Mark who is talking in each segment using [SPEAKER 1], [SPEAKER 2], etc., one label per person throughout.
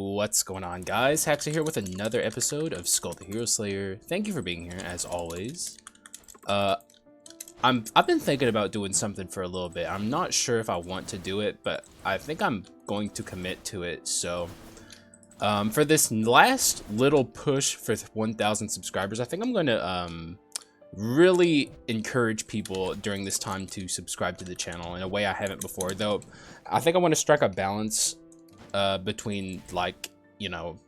[SPEAKER 1] What's going on, guys? Haxa here with another episode of Skul the Hero Slayer. Thank you for being here, as always. I've been thinking about doing something for a little bit. I'm not sure if I want to do it, but I think I'm going to commit to it. So, for this last little push for 1,000 subscribers, I think I'm going to really encourage people during this time to subscribe to the channel in a way I haven't before. Though, I think I want to strike a balance between, like, you know,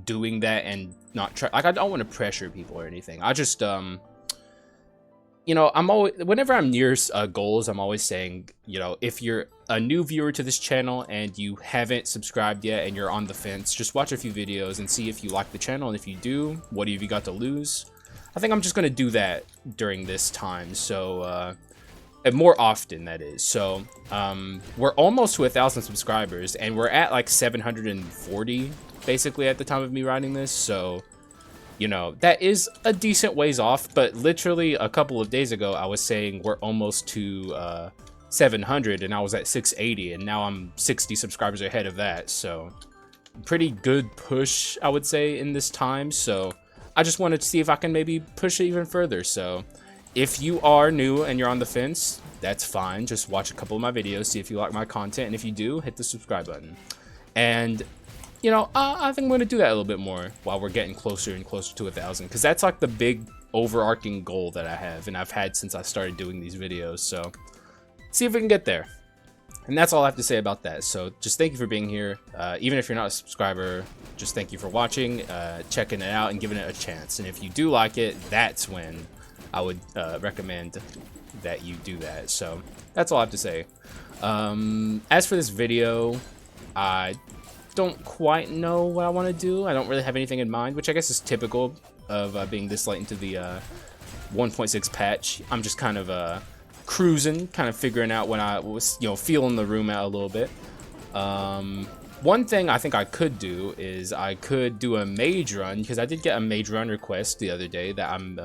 [SPEAKER 1] doing that and not try. Like, I don't want to pressure people or anything. I just you know, I'm always, whenever I'm near goals, I'm always saying, you know, if you're a new viewer to this channel and you haven't subscribed yet and you're on the fence, just watch a few videos and see if you like the channel, and if you do, what have you got to lose? I think I'm just going to do that during this time, so and more often, that is. So we're almost to 1,000 subscribers, and we're at like 740 basically at the time of me writing this. So, you know, that is a decent ways off, but literally a couple of days ago I was saying we're almost to 700, and I was at 680, and now I'm 60 subscribers ahead of that. So pretty good push, I would say, in this time. So I just wanted to see if I can maybe push it even further. So if you are new and you're on the fence, that's fine. Just watch a couple of my videos, see if you like my content, and if you do, hit the subscribe button. And, you know, I think I'm going to do that a little bit more while we're getting closer and closer to 1,000, because that's like the big overarching goal that I have, and I've had since I started doing these videos. So see if we can get there. And that's all I have to say about that. So just thank you for being here. Even if you're not a subscriber, just thank you for watching, checking it out, and giving it a chance. And if you do like it, that's when I would recommend that you do that. So that's all I have to say. As for this video, I don't quite know what I want to do. I don't really have anything in mind, which I guess is typical of being this late into the 1.6 patch. I'm just kind of cruising, kind of figuring out when I was, you know, feeling the room out a little bit. One thing I think I could do is I could do a mage run, because I did get a mage run request the other day that I'm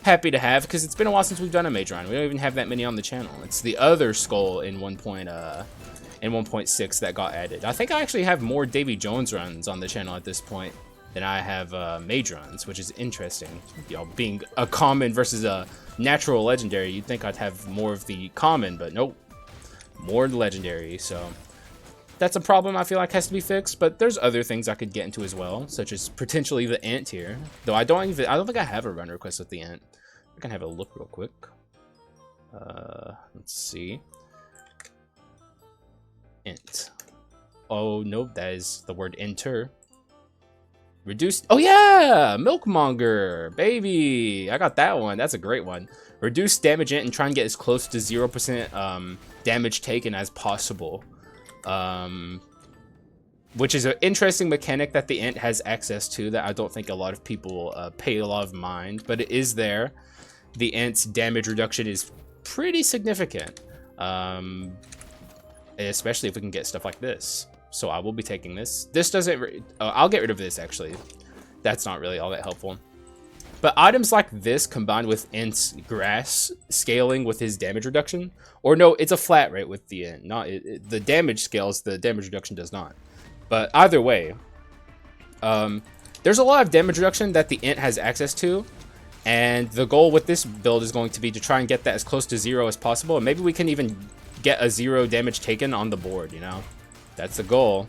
[SPEAKER 1] happy to have, because it's been a while since we've done a mage run. We don't even have that many on the channel. It's the other Skul in 1.6 that got added. I think I actually have more Davy Jones runs on the channel at this point than I have mage runs, which is interesting. You know, being a common versus a natural legendary, you'd think I'd have more of the common, but nope, more legendary. So that's a problem I feel like has to be fixed. But there's other things I could get into as well, such as potentially the ant here. Though I don't think I have a run request with the ant. I can have a look real quick. Let's see. Int. Oh no, that is the word enter. Reduced. Oh yeah, Milkmonger, baby. I got that one. That's a great one. Reduce damage int and try and get as close to 0% damage taken as possible. Which is an interesting mechanic that the int has access to that I don't think a lot of people pay a lot of mind, but it is there. The int's damage reduction is pretty significant, especially if we can get stuff like this. So I will be taking this. This doesn't, I'll get rid of this actually. That's not really all that helpful. But items like this combined with int's grass scaling with his damage reduction, or no, it's a flat rate with the int, not the damage scales, the damage reduction does not. But either way, there's a lot of damage reduction that the int has access to, and the goal with this build is going to be to try and get that as close to 0 as possible, and maybe we can even get a 0 damage taken on the board, you know? That's the goal.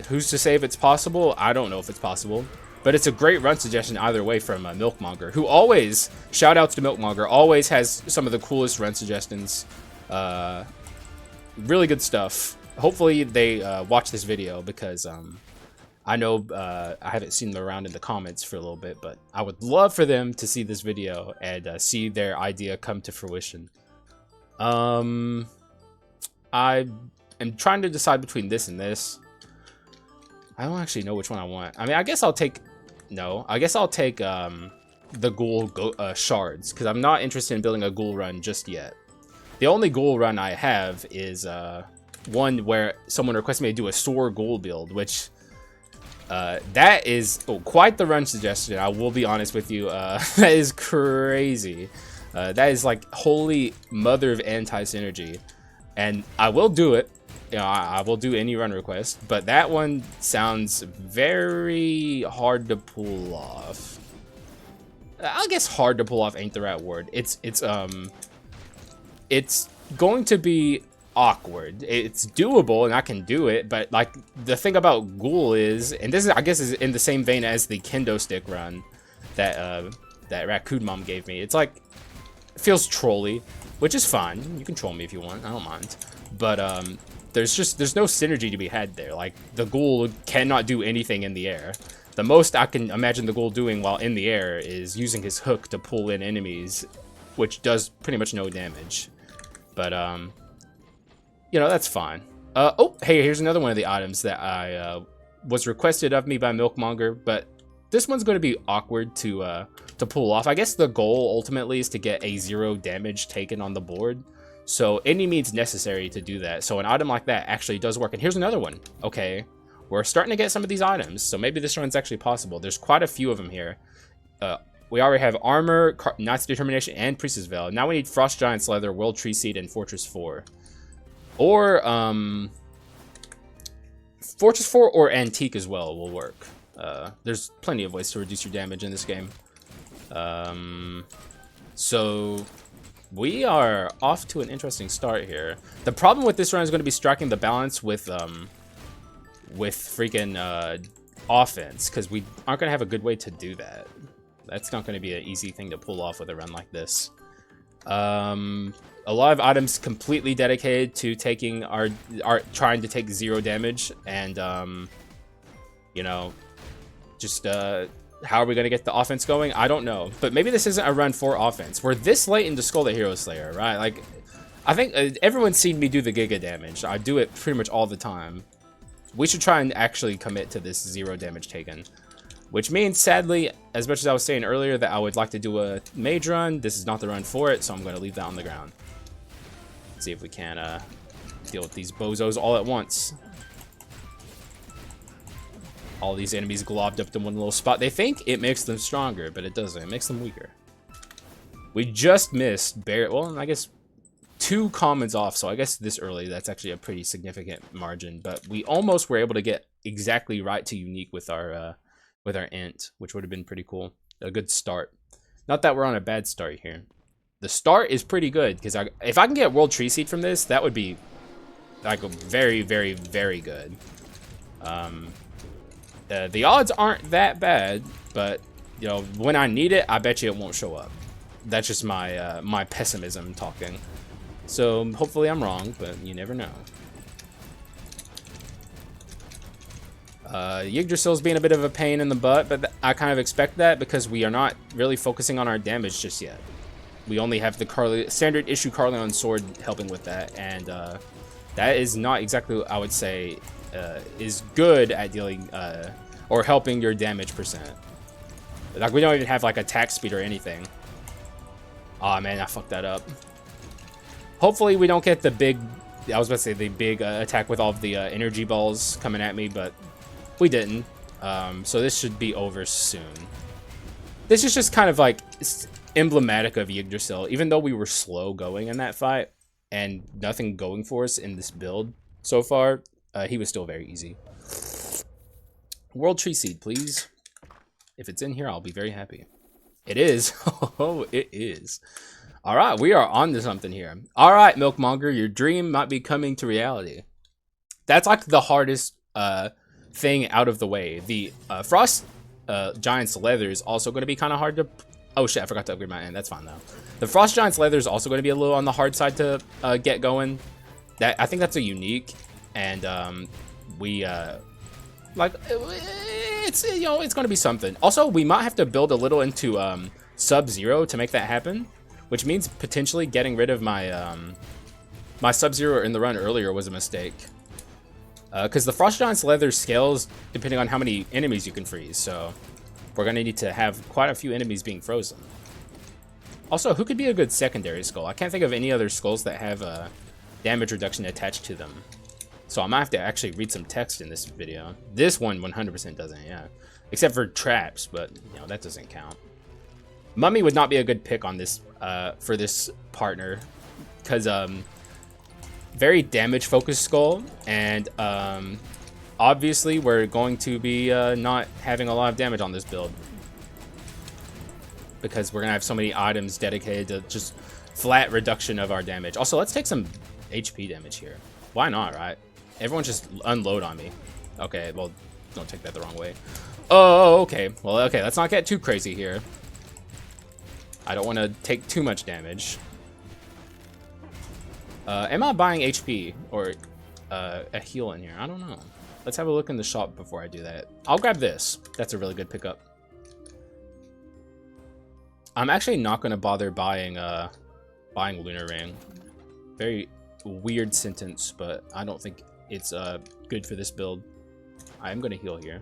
[SPEAKER 1] Who's to say if it's possible? I don't know if it's possible. But it's a great run suggestion either way from Milkmonger, who always, shout outs to Milkmonger, always has some of the coolest run suggestions. Really good stuff. Hopefully they watch this video, because I know I haven't seen them around in the comments for a little bit, but I would love for them to see this video and see their idea come to fruition. I am trying to decide between this and this. I don't actually know which one I want. I mean, I guess I'll take... No, I guess I'll take the ghoul shards, because I'm not interested in building a ghoul run just yet. The only ghoul run I have is one where someone requested me to do a soar ghoul build, which that is quite the run suggestion. I will be honest with you. That is crazy. That is like holy mother of anti-synergy. And I will do it. you know, I will do any run request, but that one sounds very hard to pull off. I guess hard to pull off ain't the right word. It's going to be awkward. It's doable and I can do it, but like the thing about Ghoul is, and this is I guess is in the same vein as the kendo stick run that that Raccoon Mom gave me. It's like it feels trolly, which is fine. You can troll me if you want. I don't mind. But there's no synergy to be had there. Like the Ghoul cannot do anything in the air. The most I can imagine the Ghoul doing while in the air is using his hook to pull in enemies, which does pretty much no damage. But you know, that's fine. Oh, hey, here's another one of the items that I was requested of me by Milkmonger, but this one's going to be awkward to pull off. I guess the goal ultimately is to get a 0 damage taken on the board, so any means necessary to do that. So an item like that actually does work. And here's another one. Okay, we're starting to get some of these items, so maybe this run's actually possible. There's quite a few of them here. We already have Armor, Knight's Determination, and Priestess Veil. Now we need Frost Giant's Leather, World Tree Seed, and Fortress 4. Or, Fortress 4 or Antique as well will work. There's plenty of ways to reduce your damage in this game. So we are off to an interesting start here. The problem with this run is going to be striking the balance with freaking offense, because we aren't going to have a good way to do that. That's not going to be an easy thing to pull off with a run like this. A lot of items completely dedicated to taking are trying to take 0 damage, and you know, just how are we gonna get the offense going? I don't know, but maybe this isn't a run for offense. We're this late into Skul the Hero Slayer, right? Like, I think everyone's seen me do the Giga damage. I do it pretty much all the time. We should try and actually commit to this 0 damage taken. Which means, sadly, as much as I was saying earlier that I would like to do a mage run, this is not the run for it, so I'm going to leave that on the ground. Let's see if we can deal with these bozos all at once. All these enemies globbed up in one little spot. They think it makes them stronger, but it doesn't. It makes them weaker. We just missed, well, I guess 2 commons off, so I guess this early, that's actually a pretty significant margin, but we almost were able to get exactly right to unique with our int, which would have been pretty cool. A good start. Not that we're on a bad start here. The start is pretty good, because if I can get World Tree Seed from this, that would be like very, very, very good. The odds aren't that bad, but you know, when I need it, I bet you it won't show up. That's just my my pessimism talking. So hopefully I'm wrong, but you never know. Yggdrasil's being a bit of a pain in the butt, but I kind of expect that because we are not really focusing on our damage just yet. We only have the standard issue Carleon sword helping with that, and that is not exactly what I would say is good at dealing or helping your damage percent. Like, we don't even have like attack speed or anything. Oh man, I fucked that up. Hopefully we don't get the big, I was about to say the big attack with all of the energy balls coming at me, but we didn't. So this should be over soon. This is just kind of like emblematic of Yggdrasil. Even though we were slow going in that fight and nothing going for us in this build so far, he was still very easy. World Tree Seed, please. If it's in here, I'll be very happy. It is. Oh, it is. All right, we are on to something here. All right, Milkmonger, your dream might be coming to reality. That's like the hardest thing out of the way. The Frost Giant's Leather is also going to be kind of hard to... Oh shit, I forgot to upgrade my end. That's fine though. The Frost Giant's Leather is also going to be a little on the hard side to get going. I think that's a unique, and like, it's, you know, it's going to be something. Also, we might have to build a little into Sub-Zero to make that happen, which means potentially getting rid of my my Sub-Zero in the run earlier was a mistake. Because the Frost Giant's Leather scales depending on how many enemies you can freeze, so we're going to need to have quite a few enemies being frozen. Also, who could be a good secondary skull? I can't think of any other skulls that have damage reduction attached to them. So I might have to actually read some text in this video. This one 100% doesn't, yeah. Except for traps, but you know, that doesn't count. Mummy would not be a good pick on this for this partner, because very damage focused Skull, and obviously we're going to be not having a lot of damage on this build because we're gonna have so many items dedicated to just flat reduction of our damage. Also, let's take some HP damage here. Why not, right? Everyone just unload on me. Okay, well, don't take that the wrong way. Oh, okay. Well, okay, let's not get too crazy here. I don't want to take too much damage. Am I buying HP or a heal in here? I don't know. Let's have a look in the shop before I do that. I'll grab this. That's a really good pickup. I'm actually not going to bother buying Lunar Ring. Very weird sentence, but I don't think it's good for this build. I am going to heal here.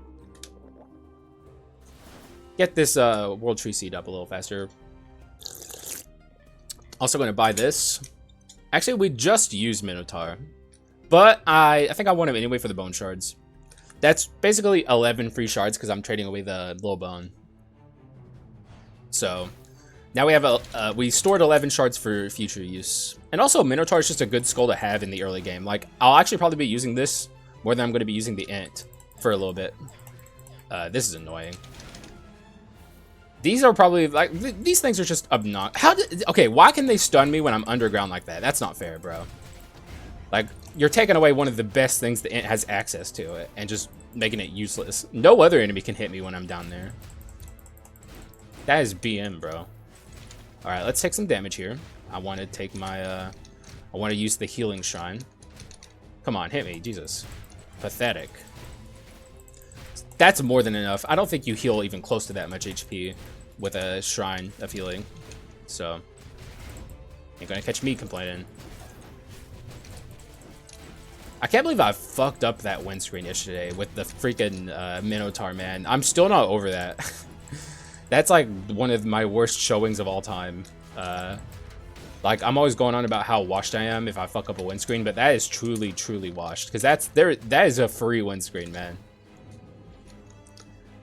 [SPEAKER 1] Get this World Tree Seed up a little faster. Also going to buy this. Actually, we just used Minotaur, but I think I want him anyway for the bone shards. That's basically 11 free shards because I'm trading away the little bone. So now we have we stored 11 shards for future use. And also, Minotaur is just a good skull to have in the early game. Like, I'll actually probably be using this more than I'm going to be using the Ent for a little bit. This is annoying. These are probably, like, these things are just obnoxious. Okay, why can they stun me when I'm underground like that? That's not fair, bro. Like, you're taking away one of the best things the Ent has access to it and just making it useless. No other enemy can hit me when I'm down there. That is BM, bro. Alright, let's take some damage here. I want to take my, I want to use the healing shrine. Come on, hit me, Jesus. Pathetic. That's more than enough. I don't think you heal even close to that much HP with a shrine of healing. So, ain't gonna catch me complaining. I can't believe I fucked up that windscreen yesterday with the freaking Minotaur, man. I'm still not over that. That's like one of my worst showings of all time. Like, I'm always going on about how washed I am if I fuck up a windscreen, but that is truly, truly washed. Because that is a free windscreen, man.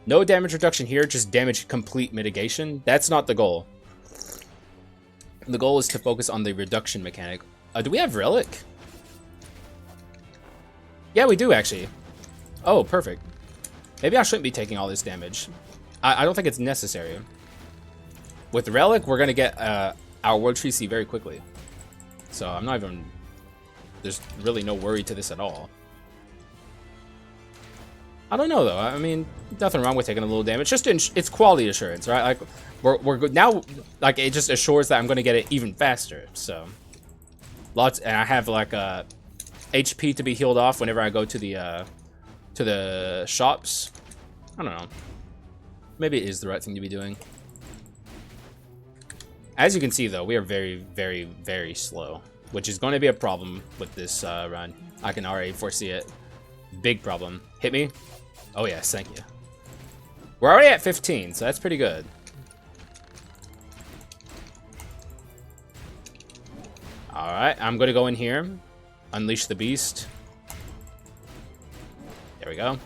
[SPEAKER 1] No damage reduction here, just damage complete mitigation. That's not the goal. The goal is to focus on the reduction mechanic. Do we have Relic? Yeah, we do, actually. Oh, perfect. Maybe I shouldn't be taking all this damage. I don't think it's necessary. With Relic, we're going to get our World Tree Seed very quickly. So I'm not even... There's really no worry to this at all. I don't know, though. I mean, nothing wrong with taking a little damage. Just it's quality assurance, right? Like, we're good now. Like, it just assures that I'm going to get it even faster. So, and I have like HP to be healed off whenever I go to the shops. I don't know. Maybe it is the right thing to be doing. As you can see, though, we are very, very, very slow, which is going to be a problem with this run. I can already foresee it. Big problem. Hit me. Oh, yes, thank you. We're already at 15, so that's pretty good. Alright, I'm going to go in here. Unleash the beast. There we go.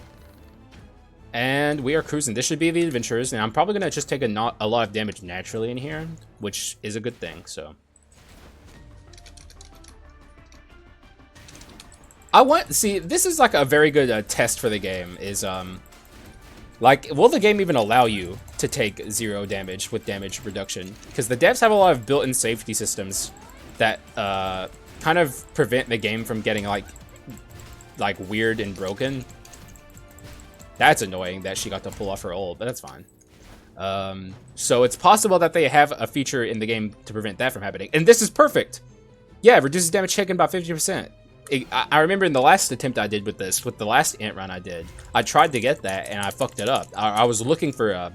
[SPEAKER 1] And we are cruising. This should be the adventurers. And I'm probably going to just take a lot of damage naturally in here, which is a good thing, so. See, this is like a very good test for the game, is, like, will the game even allow you to take 0 damage with damage reduction? Because the devs have a lot of built-in safety systems that, kind of prevent the game from getting, like weird and broken. That's annoying that she got to pull off her ult, but that's fine. So it's possible that they have a feature in the game to prevent that from happening. And this is perfect! Yeah, it reduces damage taken by 50%. I remember in the last attempt I did with this, with the last Ant run I did, I tried to get that and I fucked it up. I was looking for a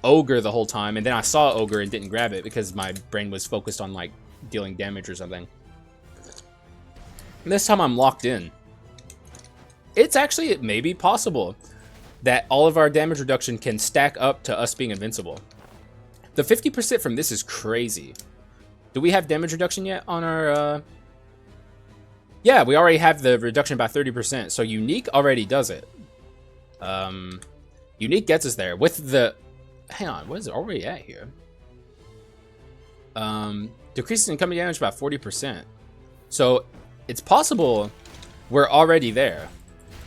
[SPEAKER 1] Ogre the whole time, and then I saw Ogre and didn't grab it because my brain was focused on, like, dealing damage or something. And this time I'm locked in. It's actually, it may be possible that all of our damage reduction can stack up to us being invincible. The 50% from this is crazy. Do we have damage reduction yet on our... Yeah, we already have the reduction by 30%, so Unique already does it. Unique gets us there. With the... Hang on, what is it already at here? Decreases incoming damage by 40%. So, it's possible we're already there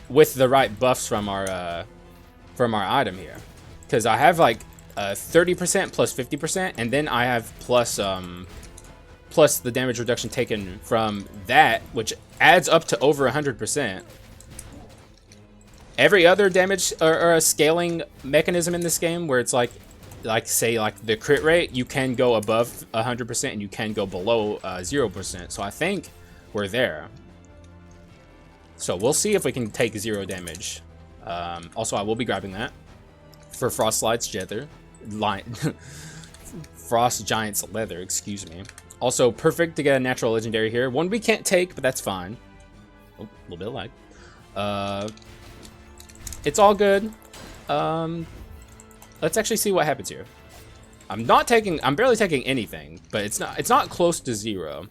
[SPEAKER 1] with the right buffs from our item here, because I have like 30% plus 50%, and then I have plus the damage reduction taken from that, which adds up to over 100%. Every other damage or a scaling mechanism in this game, where it's like say the crit rate, you can go above 100% and you can go below 0%. So I think we're there. So we'll see if we can take 0 damage. Also, I will be grabbing that for Frost Slide's Frost Giant's Leather, excuse me. Also, perfect to get a natural legendary here. One we can't take, but that's fine. Oh, a little bit of lag. It's all good. Let's actually see what happens here. I'm barely taking anything, but it's not close to 0.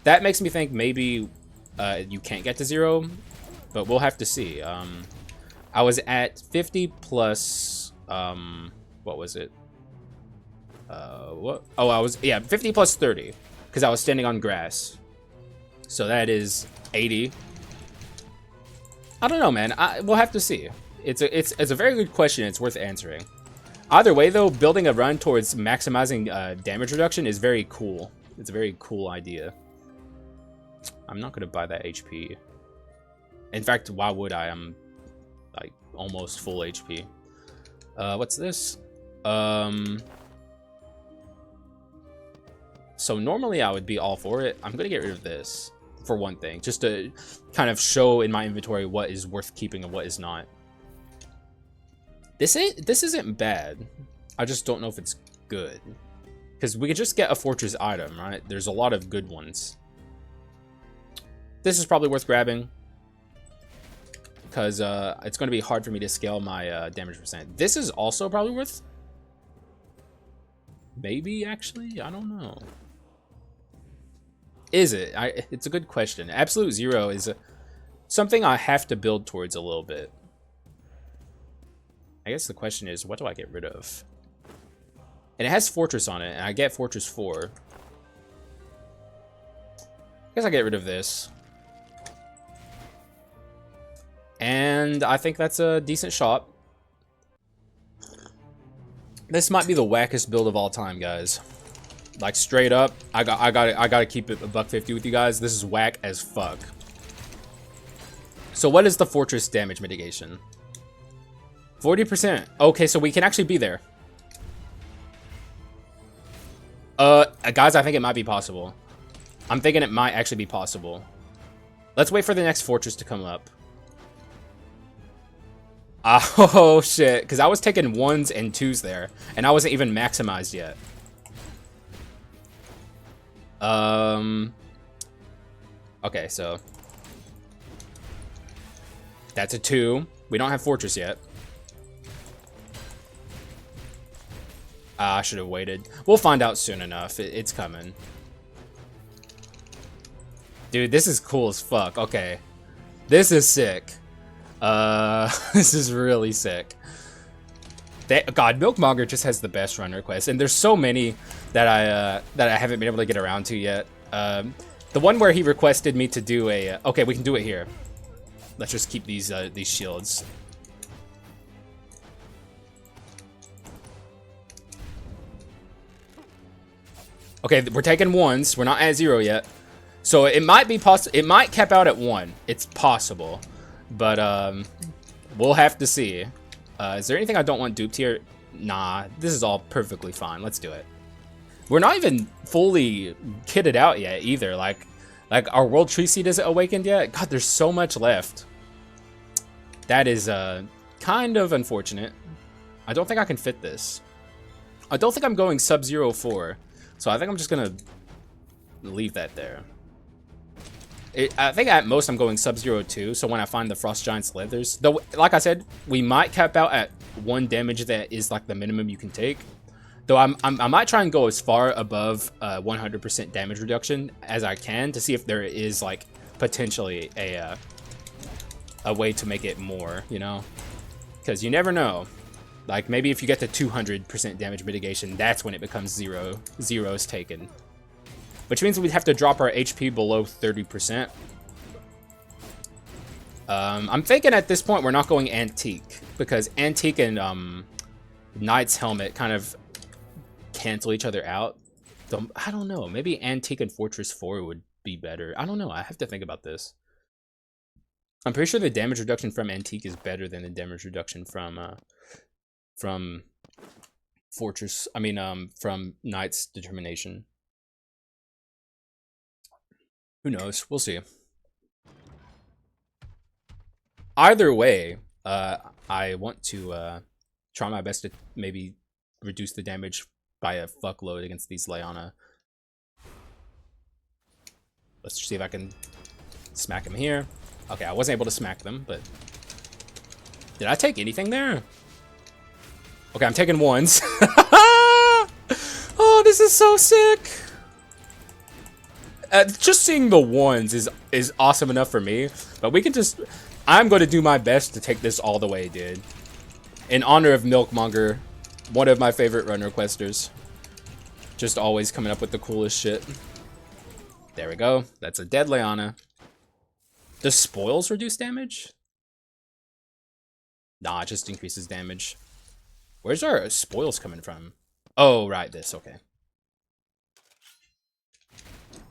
[SPEAKER 1] That makes me think maybe you can't get to 0, but we'll have to see. I was at 50 plus what was it? What? Oh, I was 50 plus 30 because I was standing on grass. So that is 80. I don't know, man. We'll have to see. It's a very good question. It's worth answering. Either way, though, building a run towards maximizing damage reduction is very cool. It's a very cool idea. I'm not gonna buy that HP. In fact, why would I? I'm like almost full HP. What's this? So normally I would be all for it. I'm gonna get rid of this for one thing, just to kind of show in my inventory what is worth keeping and what is not. This isn't bad. I just don't know if it's good, because we could just get a fortress item, right? There's a lot of good ones. This is probably worth grabbing, because it's going to be hard for me to scale my damage percent. This is also probably worth... Maybe, actually? I don't know. Is it? It's a good question. Absolute 0 is something I have to build towards a little bit. I guess the question is, what do I get rid of? And it has Fortress on it, and I get Fortress 4. I guess I get rid of this. And I think that's a decent shot. This might be the wackest build of all time, guys. Like, straight up, I gotta keep it $150 with you guys. This is whack as fuck. So what is the Fortress damage mitigation? 40%. Okay, so we can actually be there. Guys, I think it might be possible. I'm thinking it might actually be possible. Let's wait for the next fortress to come up. Oh, shit. Because I was taking 1s and 2s there, and I wasn't even maximized yet. Okay, so... That's a 2. We don't have fortress yet. I should have waited. We'll find out soon enough. It's coming. Dude, this is cool as fuck. Okay. This is sick. This is really sick. God, Milkmonger just has the best run requests, and there's so many that I haven't been able to get around to yet. The one where he requested me to do a... okay, we can do it here. Let's just keep these shields. Okay, we're taking 1s. We're not at 0 yet. So it might be possible. It might cap out at 1. It's possible. But we'll have to see. Is there anything I don't want duped here? Nah, this is all perfectly fine. Let's do it. We're not even fully kitted out yet either. Like our World Tree Seed isn't awakened yet. God, there's so much left. That is kind of unfortunate. I don't think I can fit this. I don't think I'm going Sub-Zero 4. So I think I'm just gonna leave that there. I think at most I'm going Sub-Zero 2, so when I find the Frost Giant's Leathers. Though, like I said, we might cap out at 1 damage that is like the minimum you can take. Though I might try and go as far above 100% damage reduction as I can to see if there is like potentially a way to make it more, you know? Because you never know. Like, maybe if you get to 200% damage mitigation, that's when it becomes 0. Zero's taken. Which means we'd have to drop our HP below 30%. I'm thinking at this point we're not going Antique, because Antique and Knight's Helmet kind of cancel each other out. I don't know. Maybe Antique and Fortress 4 would be better. I don't know. I have to think about this. I'm pretty sure the damage reduction from Antique is better than the damage reduction from Fortress. I mean, from Knight's Determination. Who knows? We'll see. Either way, I want to try my best to maybe reduce the damage by a fuckload against these Leona. Let's see if I can smack him here. Okay, I wasn't able to smack them, but... Did I take anything there? Okay, I'm taking ones. Oh, this is so sick! Just seeing the ones is awesome enough for me, but we can just... I'm going to do my best to take this all the way, dude. In honor of Milkmonger, one of my favorite run requesters. Just always coming up with the coolest shit. There we go. That's a dead Leona. Does spoils reduce damage? Nah, it just increases damage. Where's our spoils coming from? Oh, right, this, okay.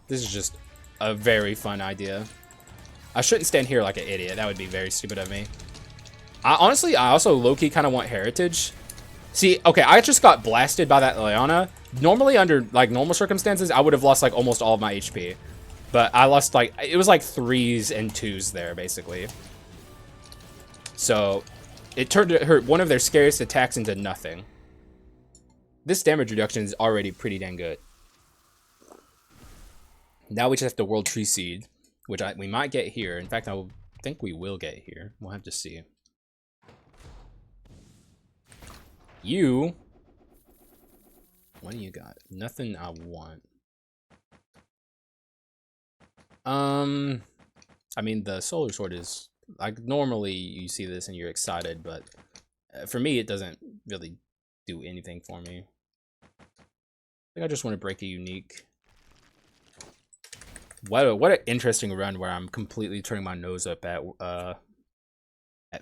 [SPEAKER 1] This is just a very fun idea. I shouldn't stand here like an idiot. That would be very stupid of me. Honestly, I also low-key kind of want Heritage. See, okay, I just got blasted by that Leona. Normally, under, like, normal circumstances, I would have lost, like, almost all of my HP. But I lost, like, it was, like, 3s and 2s there, basically. So, it turned one of their scariest attacks into nothing. This damage reduction is already pretty dang good. Now we just have to World Tree Seed, which we might get here. In fact, I think we will get here. We'll have to see. What do you got? Nothing I want. I mean, the Solar Sword is, like, normally you see this and you're excited, but for me, it doesn't really do anything for me. I think I just want to break a unique. What an interesting run where I'm completely turning my nose up at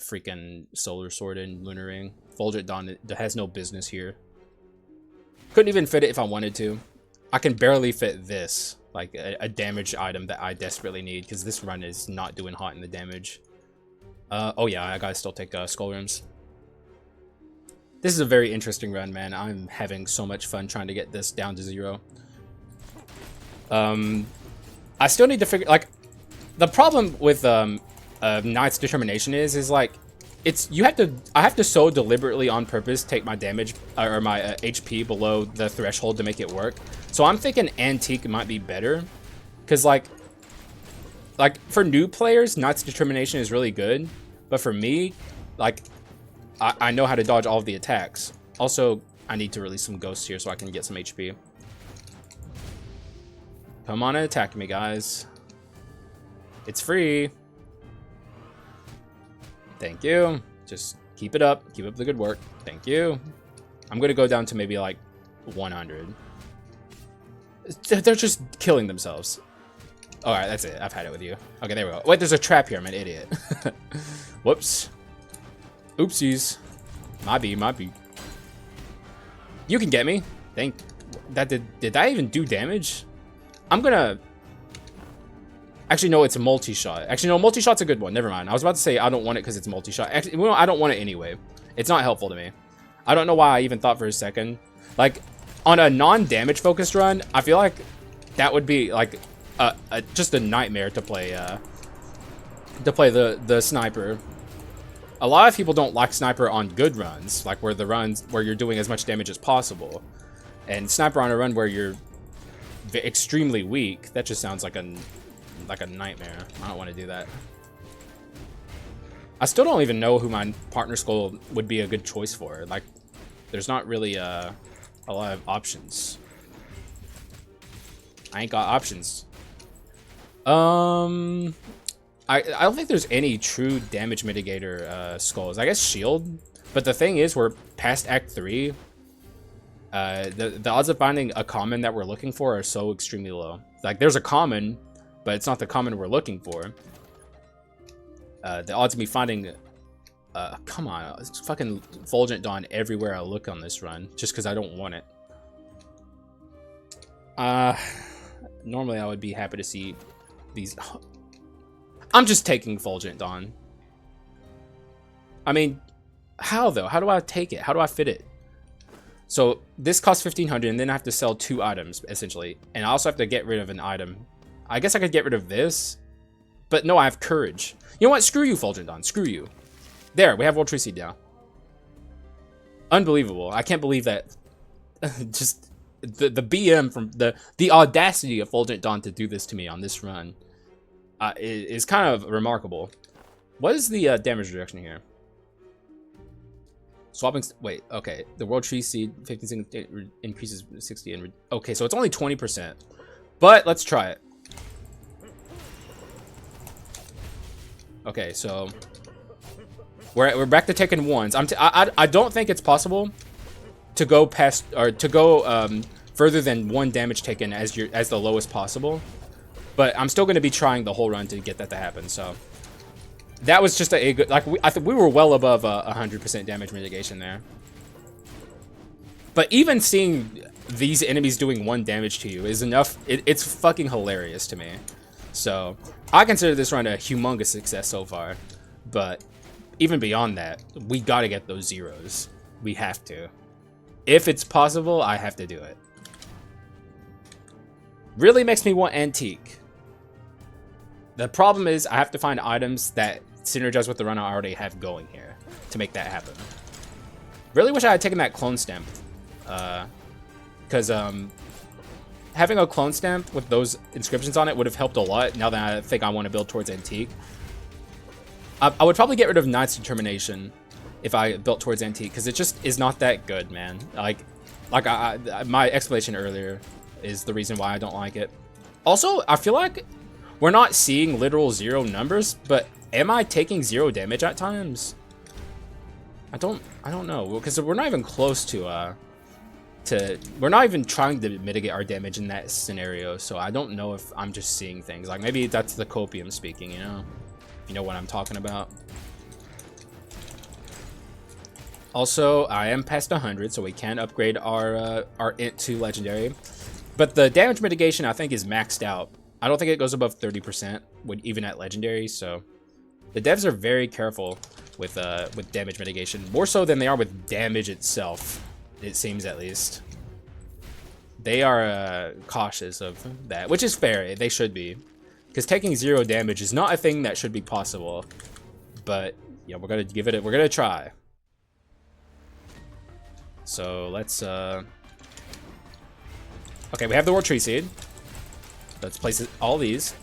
[SPEAKER 1] freaking Solar Sword and Lunar Ring. Fulgent Dawn has no business here. Couldn't even fit it if I wanted to. I can barely fit this, like a damage item that I desperately need, because this run is not doing hot in the damage. Oh yeah, I gotta still take Skull Rims. This is a very interesting run, man. I'm having so much fun trying to get this down to 0. I still need to figure, like, the problem with Knight's Determination is like, I have to so deliberately on purpose take my damage or my HP below the threshold to make it work. So I'm thinking Antique might be better, because like for new players, Knight's Determination is really good, but for me, like, I know how to dodge all of the attacks. Also, I need to release some ghosts here so I can get some HP. Come on and attack me, guys. It's free. Thank you. Just keep it up. Keep up the good work. Thank you. I'm going to go down to maybe like 100. They're just killing themselves. Alright, that's it. I've had it with you. Okay, there we go. Wait, there's a trap here. I'm an idiot. Whoops. Oopsies. Might be. You can get me. Did that even do damage? I'm gonna... Actually, no, it's a multi-shot. Actually, no, multi-shot's a good one. Never mind. I was about to say I don't want it because it's multi-shot. Actually, well, I don't want it anyway. It's not helpful to me. I don't know why I even thought for a second. Like, on a non-damage focused run, I feel like that would be, like, just a nightmare to play the sniper. A lot of people don't like sniper on good runs, like where you're doing as much damage as possible. And sniper on a run where you're extremely weak, that just sounds like a nightmare. I don't want to do that. I still don't even know who my partner Skull would be a good choice for. Like, there's not really a lot of options. I ain't got options. I don't think there's any true damage mitigator skulls. I guess shield, but the thing is, we're past Act 3. The odds of finding a common that we're looking for are so extremely low. Like, there's a common, but it's not the common we're looking for. the odds of me finding come on, it's fucking Fulgent Dawn everywhere I look on this run, just because I don't want it. Normally I would be happy to see these. I'm just taking Fulgent Dawn. I mean, how though? How do I take it? How do I fit it? So this costs 1,500, and then I have to sell 2 items essentially, and I also have to get rid of an item. I guess I could get rid of this, but no, I have courage. You know what? Screw you, Fulgent Dawn. Screw you. There, we have World Tree Seed now. Unbelievable. I can't believe that. Just the BM from the audacity of Fulgent Dawn to do this to me on this run is kind of remarkable. What is the damage reduction here? Swapping. Wait. Okay. The World Tree Seed 15 increases 60 and okay, so it's only 20%. But let's try it. Okay, so we're back to taking ones. I don't think it's possible to go past or to go further than 1 damage taken as the lowest possible. But I'm still going to be trying the whole run to get that to happen. So that was just a good, like I think we were well above 100% damage mitigation there. But even seeing these enemies doing 1 damage to you is enough. It's fucking hilarious to me. So I consider this run a humongous success so far. But even beyond that, we got to get those zeros. We have to. If it's possible, I have to do it. Really makes me want Antique. The problem is I have to find items that synergize with the run I already have going here to make that happen. Really wish I had taken that clone stamp. Because having a clone stamp with those inscriptions on it would have helped a lot now that I think I want to build towards Antique. I would probably get rid of Knight's Determination if I built towards Antique, because it just is not that good, man. Like my explanation earlier is the reason why I don't like it. Also, I feel like we're not seeing literal 0 numbers, but am I taking 0 damage at times? I don't know, because we're not even close to we're not even trying to mitigate our damage in that scenario, so I don't know if I'm just seeing things. Like, maybe that's the copium speaking, you know? If you know what I'm talking about. Also, I am past 100, so we can upgrade our int to legendary. But the damage mitigation, I think, is maxed out. I don't think it goes above 30% even at legendary, so the devs are very careful with damage mitigation, more so than they are with damage itself. It seems, at least. They are cautious of that, which is fair. They should be. Because taking 0 damage is not a thing that should be possible. But, yeah, we're going to give it we're going to try. So, let's, okay, we have the World Tree Seed. Let's place all these.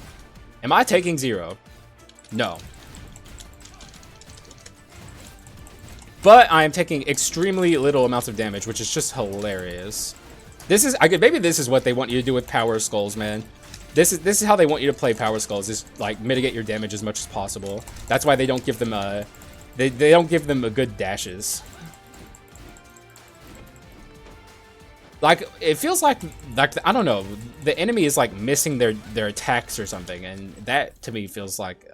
[SPEAKER 1] Am I taking 0? No. But I am taking extremely little amounts of damage, which is just hilarious. This is maybe this is what they want you to do with Power Skulls, man. This is how they want you to play Power Skulls, is like mitigate your damage as much as possible. That's why they don't give them they don't give them a good dashes. Like, it feels like I don't know, the enemy is like missing their attacks or something, and that to me feels like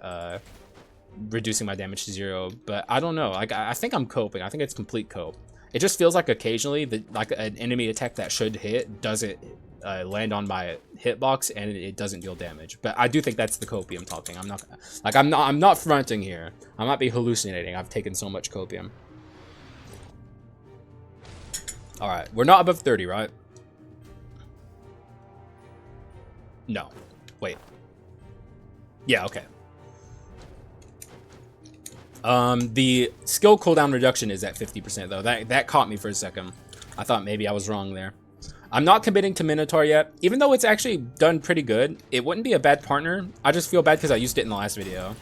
[SPEAKER 1] reducing my damage to 0. But I don't know, like I think I'm coping. I think it's complete cope. It just feels like occasionally like an enemy attack that should hit doesn't land on my hitbox, and it doesn't deal damage. But I do think that's the copium talking. I'm not fronting here. I might be hallucinating. I've taken so much copium. All right, we're not above 30, right? No. Wait. Yeah, okay. The skill cooldown reduction is at 50% though. That caught me for a second. I thought maybe I was wrong there. I'm not committing to Minotaur yet, even though it's actually done pretty good. It wouldn't be a bad partner. I just feel bad because I used it in the last video.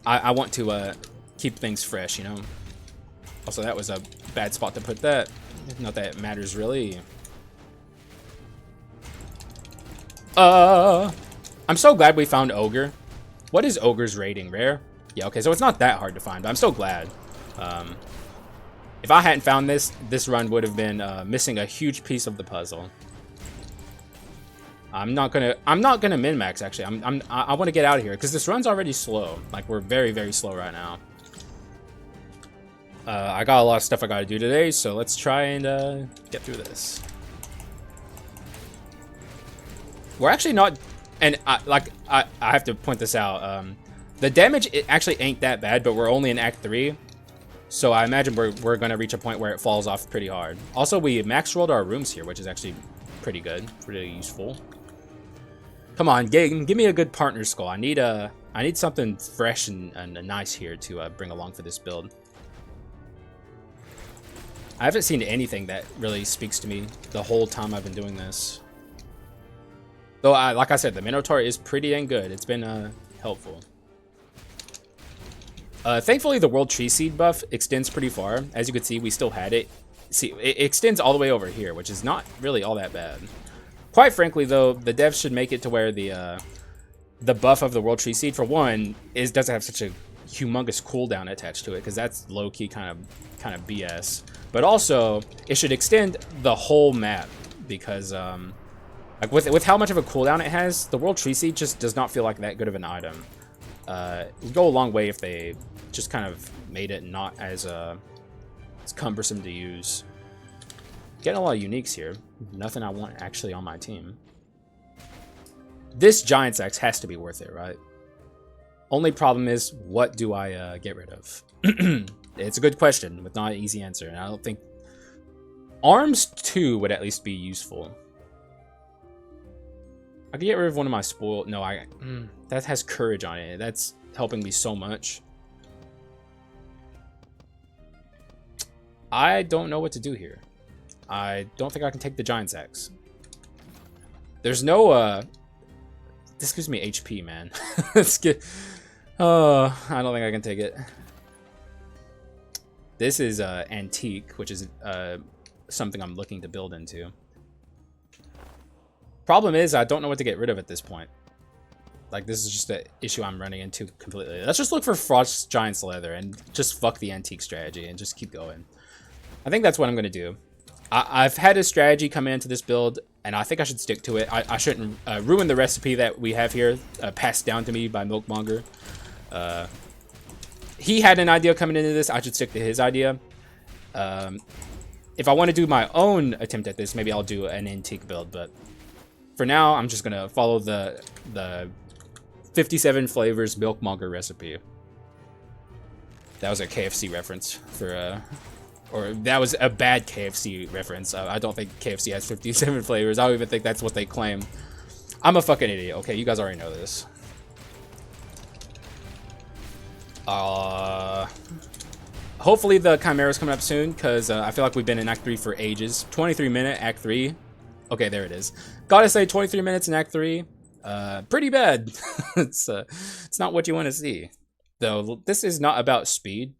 [SPEAKER 1] I want to keep things fresh, you know. Also, that was a bad spot to put that. Not that it matters really. I'm so glad we found Ogre. What is Ogre's rating? Rare? Yeah, okay, so it's not that hard to find, but I'm so glad. If I hadn't found this run would have been missing a huge piece of the puzzle. I'm not gonna min-max, actually. I want to get out of here, because this run's already slow. Like, we're very, very slow right now. I got a lot of stuff I gotta do today, so let's try and get through this. We're actually not, and I have to point this out. The damage, it actually ain't that bad, but we're only in Act 3. So I imagine we're gonna reach a point where it falls off pretty hard. Also, we max rolled our rooms here, which is actually pretty good, really useful. Come on, give me a good partner skull. I need something fresh and nice here to bring along for this build. I haven't seen anything that really speaks to me the whole time I've been doing this. Though, like I said, the Minotaur is pretty dang good. It's been helpful. Thankfully, the World Tree Seed buff extends pretty far. As you can see, we still had it. See, it extends all the way over here, which is not really all that bad. Quite frankly, though, the devs should make it to where the buff of the World Tree Seed, for one, doesn't have such a humongous cooldown attached to it, because that's low-key kind of BS. But also, it should extend the whole map, because like with how much of a cooldown it has, the World Tree Seed just does not feel like that good of an item. It would go a long way if they just kind of made it not as cumbersome to use. Getting a lot of uniques here. Nothing I want actually on my team. This Giant's Axe has to be worth it, right? Only problem is, what do I get rid of? It's a good question with not an easy answer, and I don't think Arms 2 would at least be useful. I could get rid of one of my spoil. No, that has courage on it. That's helping me so much. I don't know what to do here. I don't think I can take the Giant's Axe. There's no this gives me HP, man. Let's get. Oh, I don't think I can take it. This is antique, which is something I'm looking to build into. Problem is, I don't know what to get rid of at this point. Like, this is just an issue I'm running into completely. Let's just look for Frost Giant's Leather and just fuck the antique strategy and just keep going. I think that's what I'm going to do. I've had a strategy come into this build, and I think I should stick to it. I shouldn't ruin the recipe that we have here, passed down to me by Milkmonger. He had an idea coming into this. I should stick to his idea. If I want to do my own attempt at this, maybe I'll do an antique build, but for now, I'm just going to follow the 57 flavors Milkmonger recipe. That was a KFC reference for, or that was a bad KFC reference. I don't think KFC has 57 flavors. I don't even think that's what they claim. I'm a fucking idiot. Okay, you guys already know this. Hopefully the Chimera's coming up soon, because I feel like we've been in Act 3 for ages. 23-minute Act 3. Okay, there it is. Gotta say, 23 minutes in Act 3. Pretty bad. It's not what you want to see. Though, this is not about speed,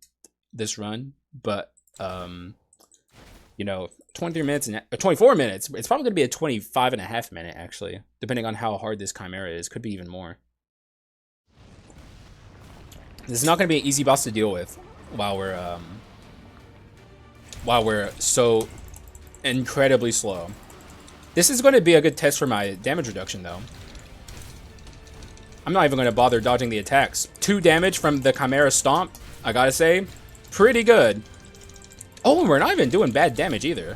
[SPEAKER 1] this run, but you know, 23 minutes and 24 minutes. It's probably going to be a 25.5 minute, actually, depending on how hard this Chimera is. Could be even more. This is not going to be an easy boss to deal with while we're so incredibly slow. This is going to be a good test for my damage reduction, though. I'm not even going to bother dodging the attacks. 2 damage from the Chimera Stomp, I gotta say, pretty good. Oh, and we're not even doing bad damage either.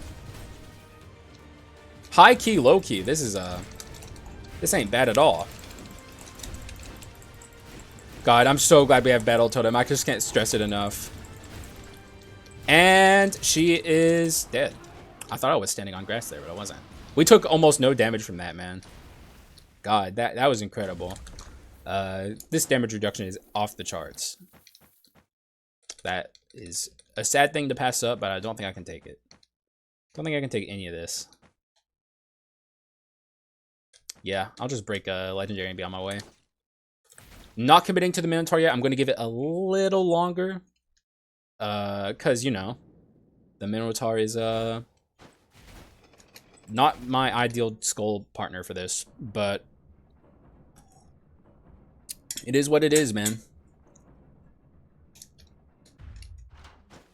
[SPEAKER 1] High key, low key. This ain't bad at all. God, I'm so glad we have Battle Totem. I just can't stress it enough. And she is dead. I thought I was standing on grass there, but I wasn't. We took almost no damage from that, man. God, that was incredible. This damage reduction is off the charts. That is a sad thing to pass up, but I don't think I can take it. Don't think I can take any of this. Yeah, I'll just break a legendary and be on my way. Not committing to the Minotaur yet. I'm going to give it a little longer. Because, you know, the Minotaur is not my ideal skull partner for this, but it is what it is, man.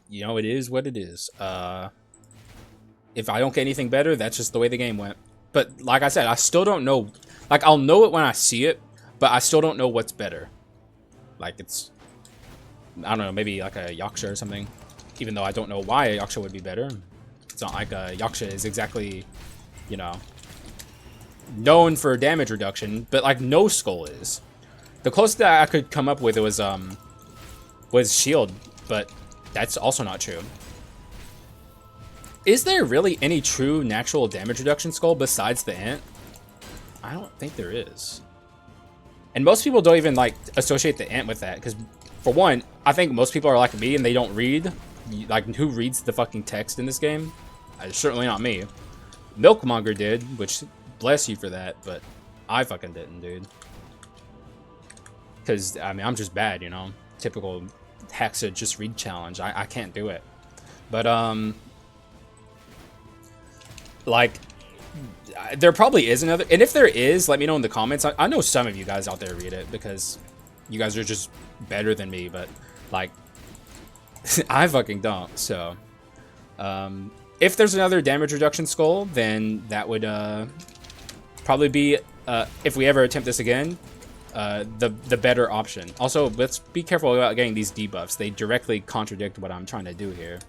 [SPEAKER 1] You know, it is what it is. If I don't get anything better, that's just the way the game went. But like I said, I still don't know. Like, I'll know it when I see it, but I still don't know what's better. Like, it's, I don't know, maybe like a Haxa or something. Even though I don't know why a Haxa would be better. It's not like a Haxa is exactly, you know, known for damage reduction, but like no Skul is. The closest that I could come up with was shield, but that's also not true. Is there really any true natural damage reduction Skul besides the Ant? I don't think there is. And most people don't even like associate the Ant with that, because for one, I think most people are like me and they don't read. Like, who reads the fucking text in this game? Certainly not me. Milkmonger did, which bless you for that, but I fucking didn't, dude. Because, I mean, I'm just bad, you know? Typical Haxa just read challenge. I can't do it. But, like, there probably is another, and if there is, let me know in the comments. I know some of you guys out there read it, because you guys are just better than me, but, like, I fucking don't, so, if there's another damage reduction Skul, then that would, probably be, if we ever attempt this again, the better option. Also, let's be careful about getting these debuffs. They directly contradict what I'm trying to do here.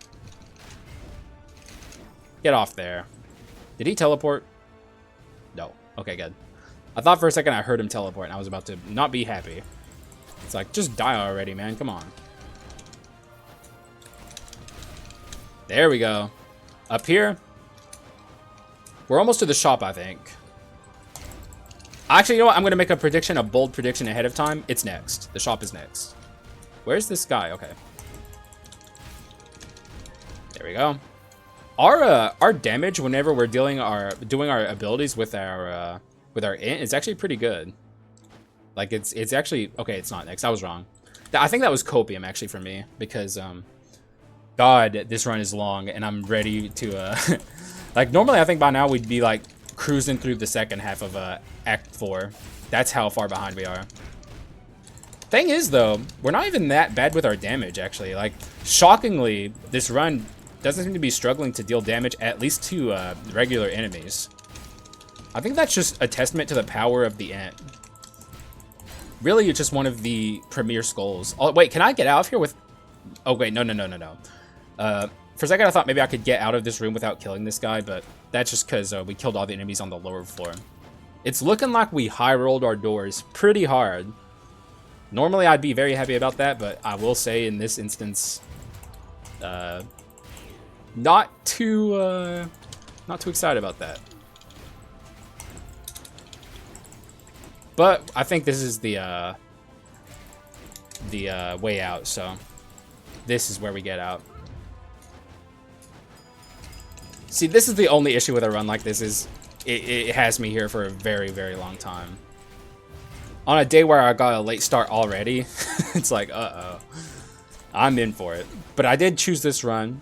[SPEAKER 1] Get off there. Did he teleport? No. Okay, good. I thought for a second I heard him teleport, and I was about to not be happy. It's like, just die already, man. Come on. There we go. Up here. We're almost to the shop, I think. Actually, you know what? I'm going to make a prediction, a bold prediction ahead of time. It's next. The shop is next. Where's this guy? Okay. There we go. Our damage whenever we're doing our abilities with our int is actually pretty good. Like, it's actually, okay, it's not next. I was wrong. I think that was copium actually for me, because God, this run is long and I'm ready to like, normally I think by now we'd be like cruising through the second half of Act 4. That's how far behind we are. Thing is though, we're not even that bad with our damage actually. Like, shockingly, this run doesn't seem to be struggling to deal damage, at least to regular enemies. I think that's just a testament to the power of the Ant. Really, it's just one of the premier Skuls. Oh, wait, can I get out of here with... Oh, wait, no. For a second, I thought maybe I could get out of this room without killing this guy, but that's just because we killed all the enemies on the lower floor. It's looking like we high-rolled our doors pretty hard. Normally, I'd be very happy about that, but I will say in this instance... not too excited about that. But I think this is the way out, so this is where we get out. See, this is the only issue with a run like this, is it has me here for a very, very long time. On a day where I got a late start already, it's like, uh-oh. I'm in for it. But I did choose this run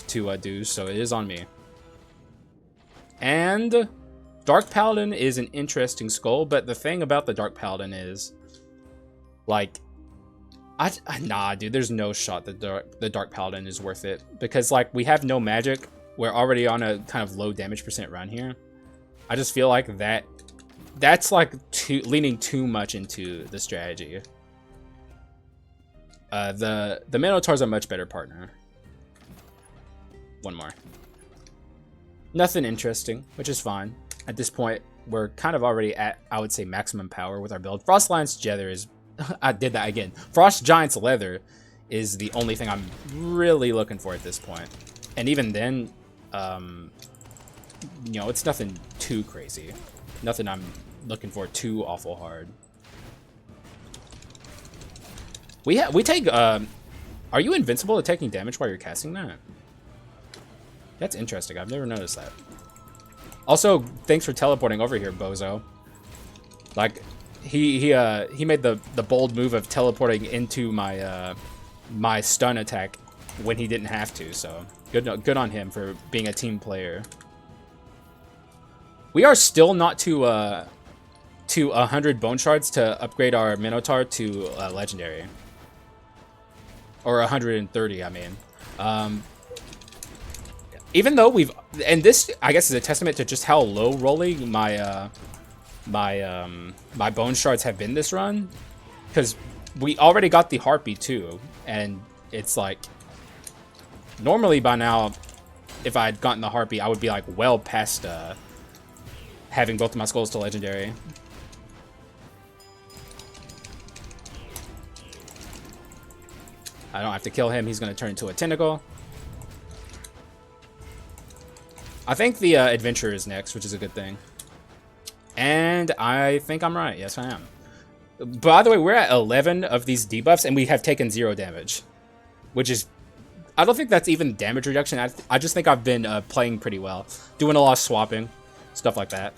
[SPEAKER 1] to do, so it is on me. And Dark Paladin is an interesting Skul, but the thing about the Dark Paladin is, like, nah, dude, there's no shot that the Dark Paladin is worth it, because, like, we have no magic. We're already on a kind of low damage percent run here. I just feel like that's like leaning too much into the strategy. The Minotaur's a much better partner. One more. Nothing interesting, which is fine. At this point, we're kind of already at, I would say, maximum power with our build. Frost Lion's Jether is... I did that again. Frost Giant's Leather is the only thing I'm really looking for at this point. And even then, you know, it's nothing too crazy. Nothing I'm looking for too awful hard. We take... are you invincible to taking damage while you're casting that? That's interesting. I've never noticed that. Also, thanks for teleporting over here, bozo. Like, he made the bold move of teleporting into my my stun attack when he didn't have to. So good on him for being a team player. We are still not to 100 bone shards to upgrade our Minotaur to legendary, or 130. I mean, even though and this I guess is a testament to just how low rolling my bone shards have been this run, because we already got the harpy too, and it's like normally by now, if I had gotten the harpy, I would be like well past having both of my skulls to legendary. I don't have to kill him. He's going to turn into a tentacle. I think the adventure is next, which is a good thing. And I think I'm right. Yes, I am. By the way, we're at 11 of these debuffs, and we have taken 0 damage. Which is... I don't think that's even damage reduction. I just think I've been playing pretty well. Doing a lot of swapping. Stuff like that.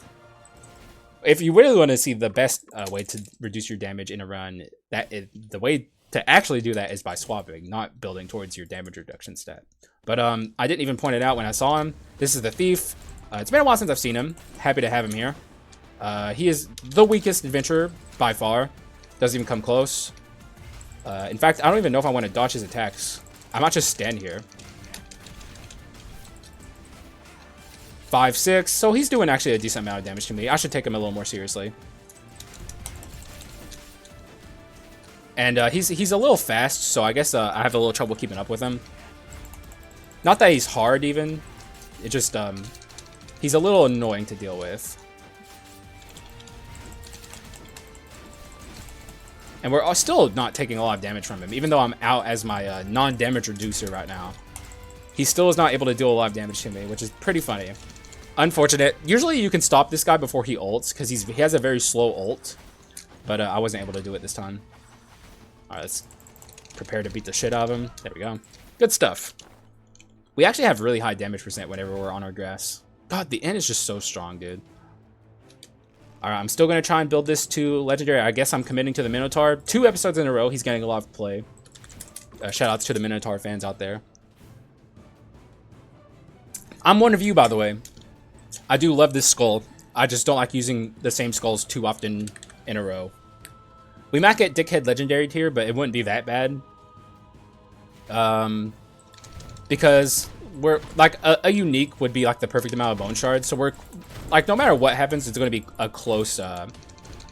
[SPEAKER 1] If you really want to see the best way to reduce your damage in a run, the way to actually do that is by swapping, not building towards your damage reduction stat. But I didn't even point it out when I saw him. This is the Thief. It's been a while since I've seen him. Happy to have him here. He is the weakest adventurer by far. Doesn't even come close. In fact, I don't even know if I want to dodge his attacks. I might just stand here. 5, 6. So he's doing actually a decent amount of damage to me. I should take him a little more seriously. And he's a little fast, so I guess I have a little trouble keeping up with him. Not that he's hard even. It just he's a little annoying to deal with. And we're still not taking a lot of damage from him, even though I'm out as my non-damage reducer right now. He still is not able to do a lot of damage to me, which is pretty funny. Unfortunate. Usually you can stop this guy before he ults, because he has a very slow ult. But I wasn't able to do it this time. Alright, let's prepare to beat the shit out of him. There we go. Good stuff. We actually have really high damage percent whenever we're on our grass. God, the N is just so strong, dude. Alright, I'm still going to try and build this to legendary. I guess I'm committing to the Minotaur. 2 episodes in a row, he's getting a lot of play. Shoutouts to the Minotaur fans out there. I'm one of you, by the way. I do love this skull. I just don't like using the same skulls too often in a row. We might get Dickhead Legendary tier, but it wouldn't be that bad. Because we're like a unique would be like the perfect amount of bone shards. So we're like, no matter what happens, it's going to be a close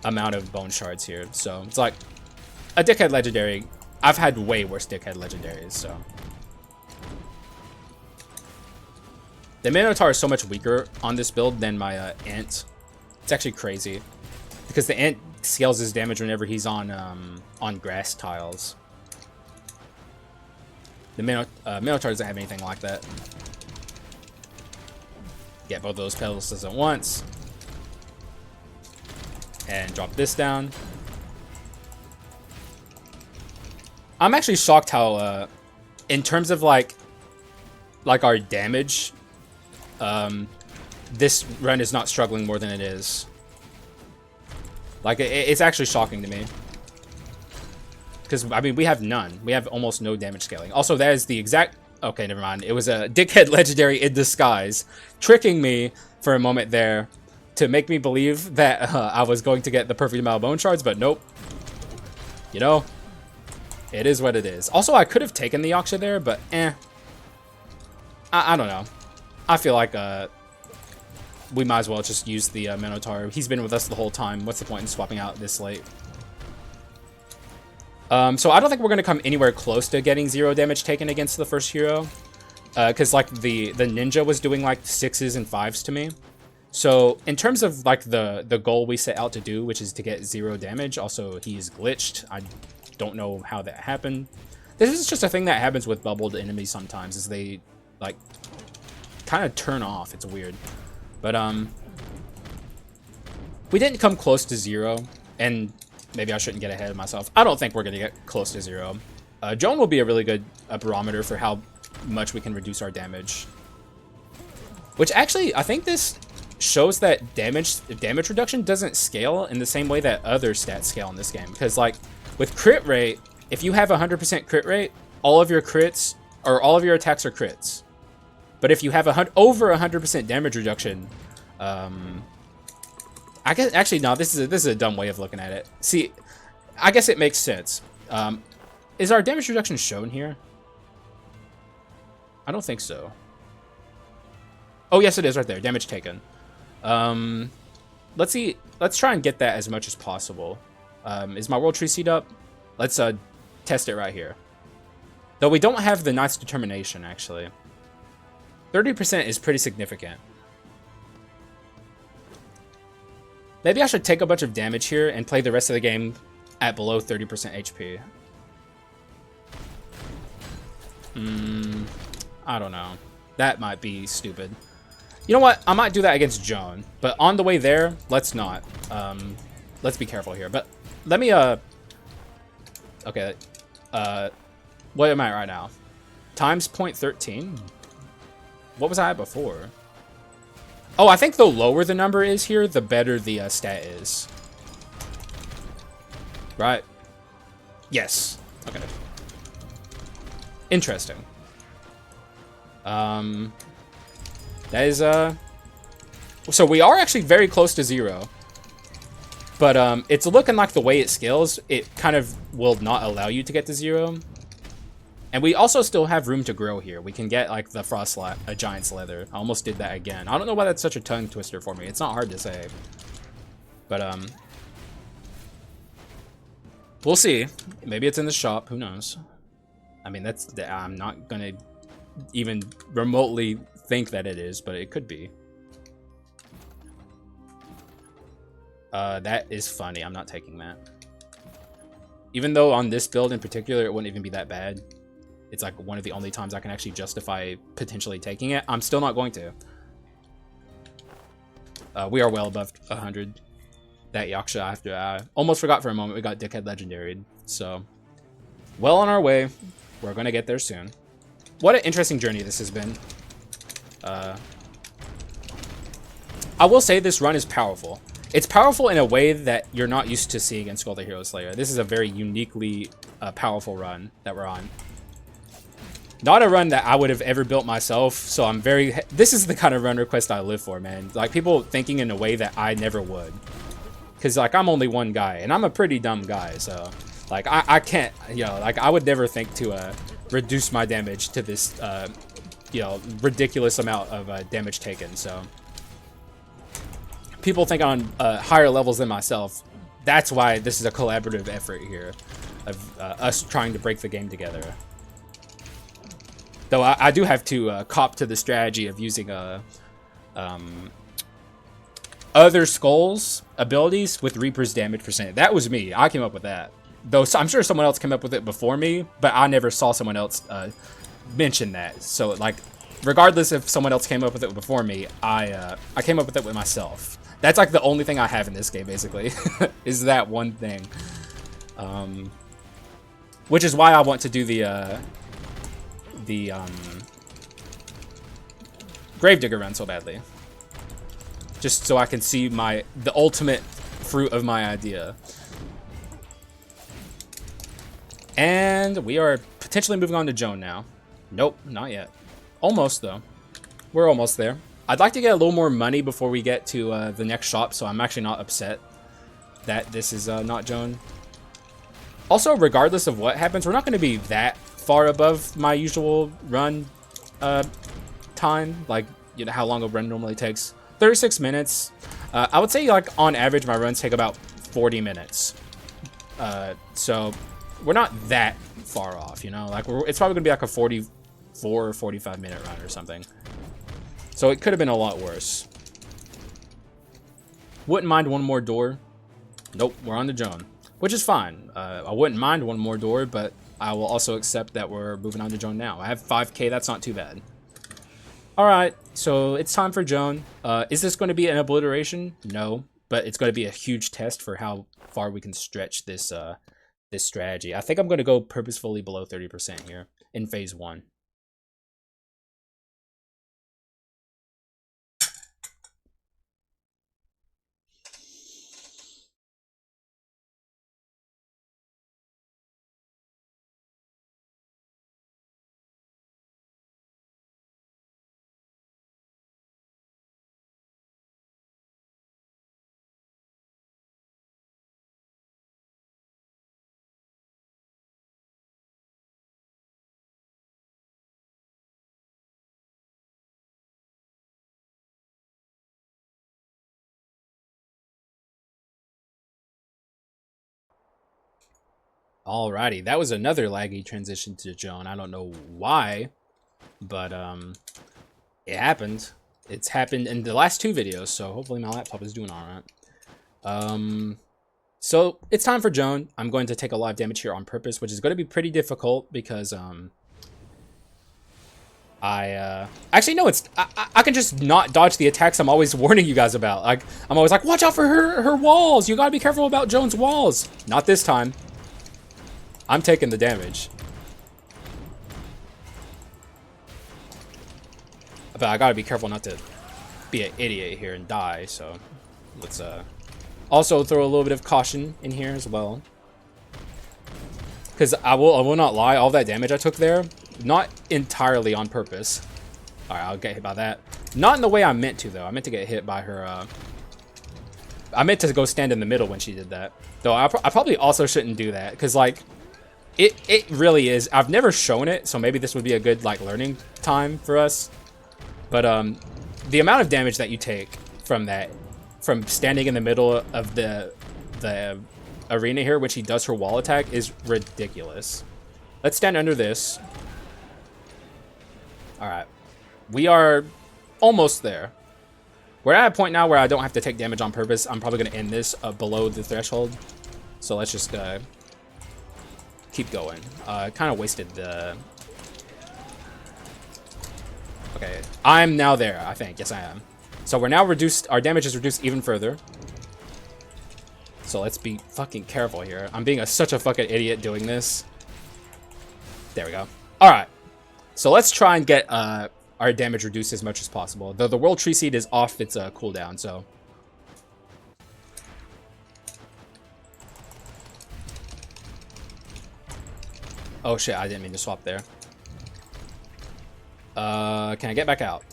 [SPEAKER 1] amount of bone shards here. So it's like a Dickhead Legendary. I've had way worse Dickhead Legendaries, so. The Minotaur is so much weaker on this build than my Ant. It's actually crazy. Because the Ant scales his damage whenever he's on grass tiles. The Minotaur doesn't have anything like that. Get both of those pedestals at once. And drop this down. I'm actually shocked how, in terms of like our damage, this run is not struggling more than it is. Like, it's actually shocking to me. Because, I mean, we have none. We have almost no damage scaling. Also, that is the exact... Okay, never mind. It was a Dickhead Legendary in disguise, tricking me for a moment there to make me believe that I was going to get the perfect amount of bone shards, but nope. You know, it is what it is. Also, I could have taken the Haxa there, but I don't know. I feel like we might as well just use the Minotaur. He's been with us the whole time. What's the point in swapping out this late? So I don't think we're going to come anywhere close to getting 0 damage taken against the first hero. Because like the ninja was doing like 6s and 5s to me. So in terms of like the goal we set out to do, which is to get 0 damage, also he's glitched. I don't know how that happened. This is just a thing that happens with bubbled enemies sometimes, is they like kind of turn off. It's weird. But we didn't come close to 0, and maybe I shouldn't get ahead of myself. I don't think we're going to get close to 0. Joan will be a really good barometer for how much we can reduce our damage. Which actually, I think this shows that damage reduction doesn't scale in the same way that other stats scale in this game. Because like with crit rate, if you have 100% crit rate, all of your crits or all of your attacks are crits. But if you have over 100% damage reduction, I guess actually no. This is a dumb way of looking at it. See, I guess it makes sense. Is our damage reduction shown here? I don't think so. Oh, yes, it is right there. Damage taken. Let's see. Let's try and get that as much as possible. Is my world tree seed up? Let's test it right here. Though we don't have the Knight's Determination, actually. 30% is pretty significant. Maybe I should take a bunch of damage here and play the rest of the game at below 30% HP. I don't know. That might be stupid. You know what? I might do that against Joan. But on the way there, let's not. Let's be careful here. But let me, okay. What am I at right now? Times 0.13? What was I at before? Oh, I think the lower the number is here, the better the stat is. Right? Yes. Okay. Interesting. That is, so we are actually very close to 0. But, it's looking like the way it scales, it kind of will not allow you to get to 0. And we also still have room to grow here. We can get, like, the a Giant's Leather. I almost did that again. I don't know why that's such a tongue twister for me. It's not hard to say. But, we'll see. Maybe it's in the shop. Who knows? I mean, I'm not gonna even remotely think that it is, but it could be. That is funny. I'm not taking that. Even though on this build in particular, it wouldn't even be that bad. It's like one of the only times I can actually justify potentially taking it. I'm still not going to. We are well above 100. That Haxa, after I almost forgot for a moment, we got Dickhead Legendary. So, well on our way. We're going to get there soon. What an interesting journey this has been. I will say this run is powerful. It's powerful in a way that you're not used to seeing in Skul the Hero Slayer. This is a very uniquely powerful run that we're on. Not a run that I would have ever built myself, so I'm very... This is the kind of run request I live for, man. Like, people thinking in a way that I never would. Because, like, I'm only one guy, and I'm a pretty dumb guy, so... Like, I can't, you know, like, I would never think to reduce my damage to this, you know, ridiculous amount of damage taken, so... People think on higher levels than myself. That's why this is a collaborative effort here. Of us trying to break the game together. Though I do have to cop to the strategy of using other Skulls abilities with Reaper's damage percent. That was me. I came up with that. Though I'm sure someone else came up with it before me, but I never saw someone else mention that. So, like, regardless if someone else came up with it before me, I came up with it with myself. That's like the only thing I have in this game, basically, is that one thing. Which is why I want to do the Gravedigger run so badly. Just so I can see the ultimate fruit of my idea. And we are potentially moving on to Joan now. Nope, not yet. Almost, though. We're almost there. I'd like to get a little more money before we get to the next shop, so I'm actually not upset that this is not Joan. Also, regardless of what happens, we're not going to be that far above my usual run time. Like, you know, how long a run normally takes. 36 minutes. I would say, like, on average, my runs take about 40 minutes. So, we're not that far off, you know? Like, it's probably going to be like a 44 or 45 minute run or something. So it could have been a lot worse. Wouldn't mind one more door. Nope, we're on to Joan, which is fine. I wouldn't mind one more door, but I will also accept that we're moving on to Joan now. I have 5k, that's not too bad. Alright, so it's time for Joan. Is this going to be an obliteration? No, but it's going to be a huge test for how far we can stretch this this strategy. I think I'm going to go purposefully below 30% here in phase 1. Alrighty, that was another laggy transition to Joan. I don't know why, but it happened. It's happened in the last 2 videos, so hopefully my laptop is doing alright. So it's time for Joan. I'm going to take a lot of damage here on purpose, which is going to be pretty difficult because actually no, I can just not dodge the attacks I'm always warning you guys about. Like I'm always like, watch out for her walls. You gotta be careful about Joan's walls. Not this time. I'm taking the damage. But I gotta be careful not to be an idiot here and die, so let's also throw a little bit of caution in here as well. Because I will not lie, all that damage I took there, not entirely on purpose. Alright, I'll get hit by that. Not in the way I meant to, though. I meant to get hit by her, I meant to go stand in the middle when she did that. Though I probably also shouldn't do that, because, like, it really is. I've never shown it, so maybe this would be a good, like, learning time for us. But, the amount of damage that you take from that, from standing in the middle of the arena here when she does her wall attack is ridiculous. Let's stand under this. Alright. We are almost there. We're at a point now where I don't have to take damage on purpose. I'm probably going to end this below the threshold. So let's just keep going. Kind of wasted the... Okay. I'm now there, I think. Yes, I am. So we're now reduced. Our damage is reduced even further. So let's be fucking careful here. I'm being such a fucking idiot doing this. There we go. Alright. So let's try and get our damage reduced as much as possible. Though the World Tree Seed is off its cooldown, so... Oh shit, I didn't mean to swap there. Can I get back out?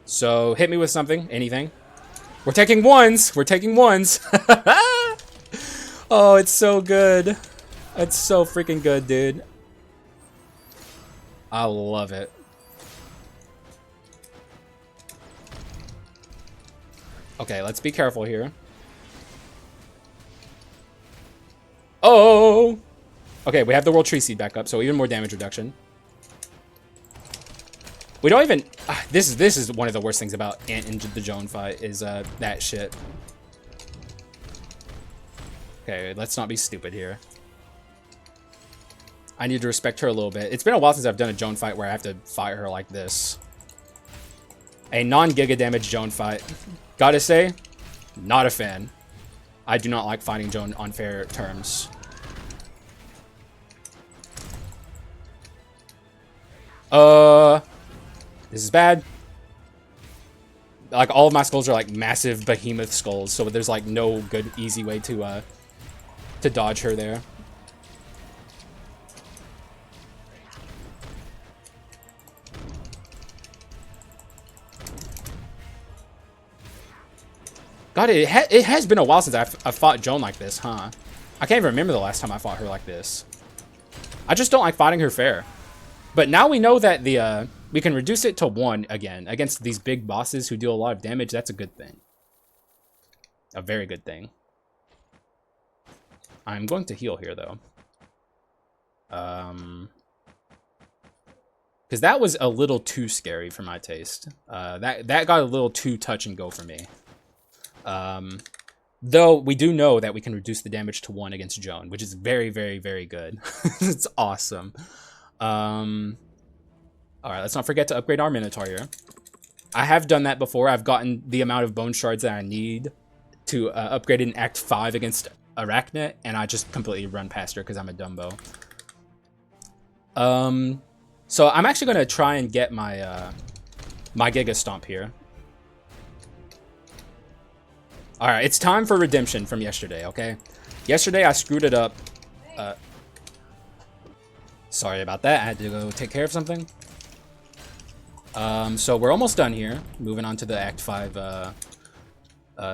[SPEAKER 1] So, hit me with something. Anything. We're taking ones! We're taking ones! Oh, it's so good. It's so freaking good, dude. I love it. Okay, let's be careful here. Oh! Okay, we have the World Tree Seed back up, so even more damage reduction. We don't even... this is one of the worst things about Ant in the Joan fight, is that shit. Okay, let's not be stupid here. I need to respect her a little bit. It's been a while since I've done a Joan fight where I have to fight her like this. A non-giga damage Joan fight. Gotta say, not a fan. I do not like fighting Joan on fair terms. This is bad. Like, all of my skulls are like massive behemoth skulls, so there's like no good easy way to dodge her there. God, it has been a while since I've fought Joan like this, huh? I can't even remember the last time I fought her like this. I just don't like fighting her fair. But now we know that the we can reduce it to 1 again against these big bosses who deal a lot of damage. That's a good thing. A very good thing. I'm going to heal here, though. Because that was a little too scary for my taste. That got a little too touch and go for me. Though we do know that we can reduce the damage to 1 against Joan, which is very, very, very good. It's awesome. Alright, let's not forget to upgrade our Minotaur here. I have done that before. I've gotten the amount of bone shards that I need to upgrade in Act 5 against Arachne, and I just completely run past her because I'm a Dumbo. So I'm actually going to try and get my my Giga Stomp here. Alright, it's time for redemption from yesterday, okay? Yesterday I screwed it up. Sorry about that. I had to go take care of something. So we're almost done here. Moving on to the Act 5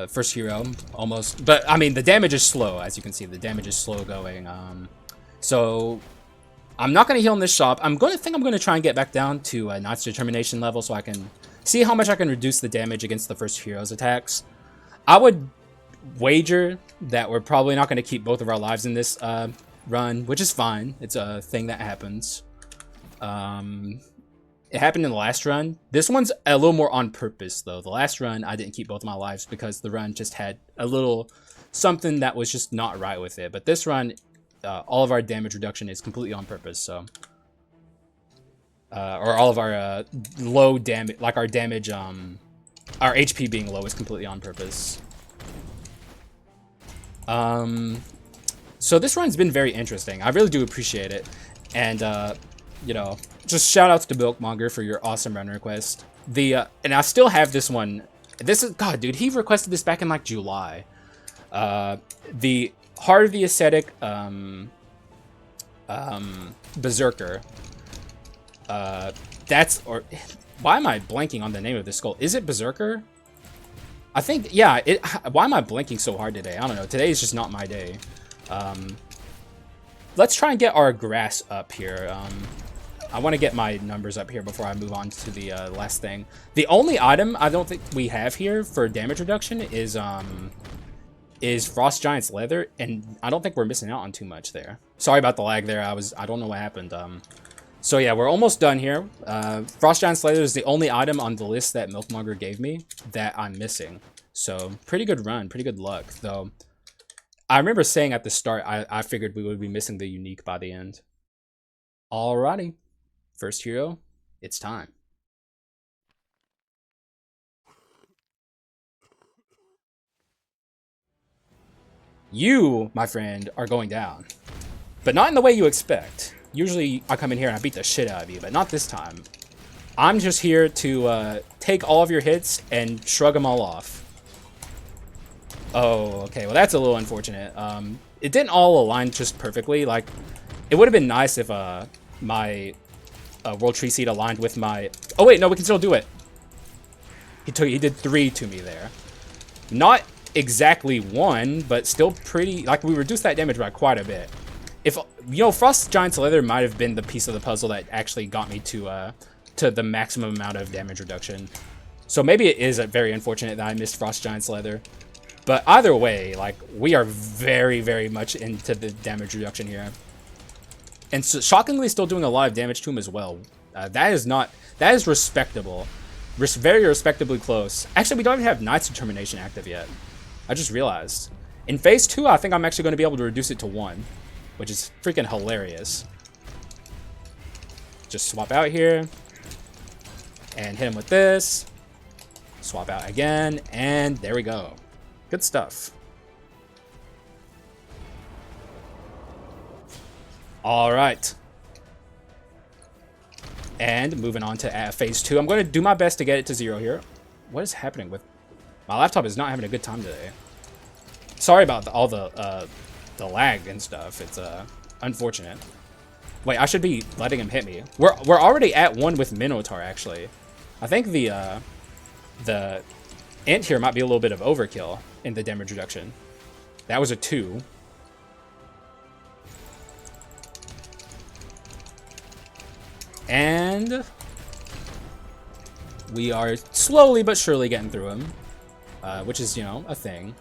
[SPEAKER 1] first hero. Almost. But, I mean, the damage is slow, as you can see. The damage is slow going. So I'm not going to heal in this shop. I'm going to try and get back down to Knight's Determination level so I can see how much I can reduce the damage against the first hero's attacks. I would wager that we're probably not going to keep both of our lives in this run, which is fine. It's a thing that happens. It happened in the last run. This one's a little more on purpose, though. The last run, I didn't keep both of my lives because the run just had a little something that was just not right with it. But this run, all of our damage reduction is completely on purpose, so... or all of our low damage, like our damage, our HP being low is completely on purpose. So this run's been very interesting. I really do appreciate it. And, you know, just shout outs to Milkmonger for your awesome run request. And I still have this one. This is, God, dude, he requested this back in like July. The Heart of the Ascetic, Berserker. Or why am I blanking on the name of this skull? Is it Berserker? I think, yeah, why am I blanking so hard today? I don't know. Today is just not my day. Let's try and get our grass up here. I want to get my numbers up here before I move on to the last thing. The only item I don't think we have here for damage reduction is Frost Giant's Leather, and I don't think we're missing out on too much there. Sorry about the lag there. I don't know what happened. So yeah, we're almost done here. Frost Giant's Leather is the only item on the list that Milkmonger gave me that I'm missing. So pretty good run, pretty good luck, though. I remember saying at the start, I figured we would be missing the unique by the end. Alrighty. First hero, it's time. You, my friend, are going down. But not in the way you expect. Usually I come in here and I beat the shit out of you, but not this time. I'm just here to take all of your hits and shrug them all off. Oh, okay, well that's a little unfortunate. It didn't all align just perfectly. Like, it would have been nice if my World Tree Seed aligned with my... Oh wait, no, we can still do it. He did 3 to me there. Not exactly 1, but still pretty... Like, we reduced that damage by quite a bit. If, you know, Frost Giant's Leather might have been the piece of the puzzle that actually got me to the maximum amount of damage reduction. So maybe it is very unfortunate that I missed Frost Giant's Leather. But either way, like, we are very, very much into the damage reduction here. And so, shockingly still doing a lot of damage to him as well. That is respectable. Very respectably close. Actually, we don't even have Knight's Determination active yet. I just realized. In phase 2, I think I'm actually going to be able to reduce it to 1. Which is freaking hilarious. Just swap out here. And hit him with this. Swap out again. And there we go. Good stuff. Alright. And moving on to phase 2. I'm going to do my best to get it to 0 here. What is happening with... My laptop is not having a good time today. Sorry about all the lag and stuff. It's unfortunate. Wait, I should be letting him hit me. We're already at 1 with Minotaur, actually. I think the ant here might be a little bit of overkill in the damage reduction. That was a 2. And we are slowly but surely getting through him, which is, you know, a thing.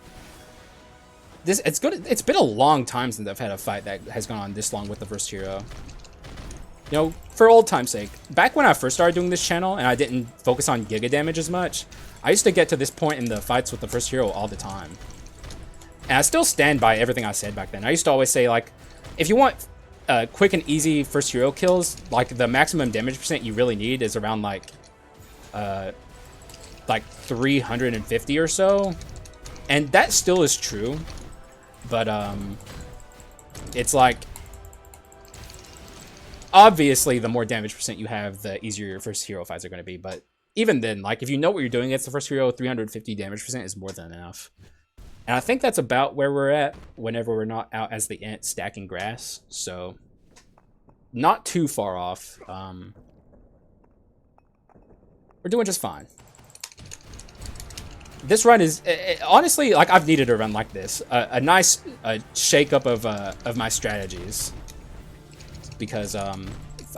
[SPEAKER 1] It's good. It's been a long time since I've had a fight that has gone on this long with the first hero. You know, for old time's sake, back when I first started doing this channel and I didn't focus on giga damage as much, I used to get to this point in the fights with the first hero all the time. And I still stand by everything I said back then. I used to always say, like, if you want quick and easy first hero kills, like, the maximum damage percent you really need is around, like 350 or so. And that still is true. But, it's like, obviously, the more damage percent you have, the easier your first hero fights are going to be. But even then, like, if you know what you're doing against the first hero, 350 damage percent is more than enough. And I think that's about where we're at whenever we're not out as the ant stacking grass. So, not too far off. We're doing just fine. This run is, honestly, like, I've needed a run like this. A nice shake-up of my strategies. Because I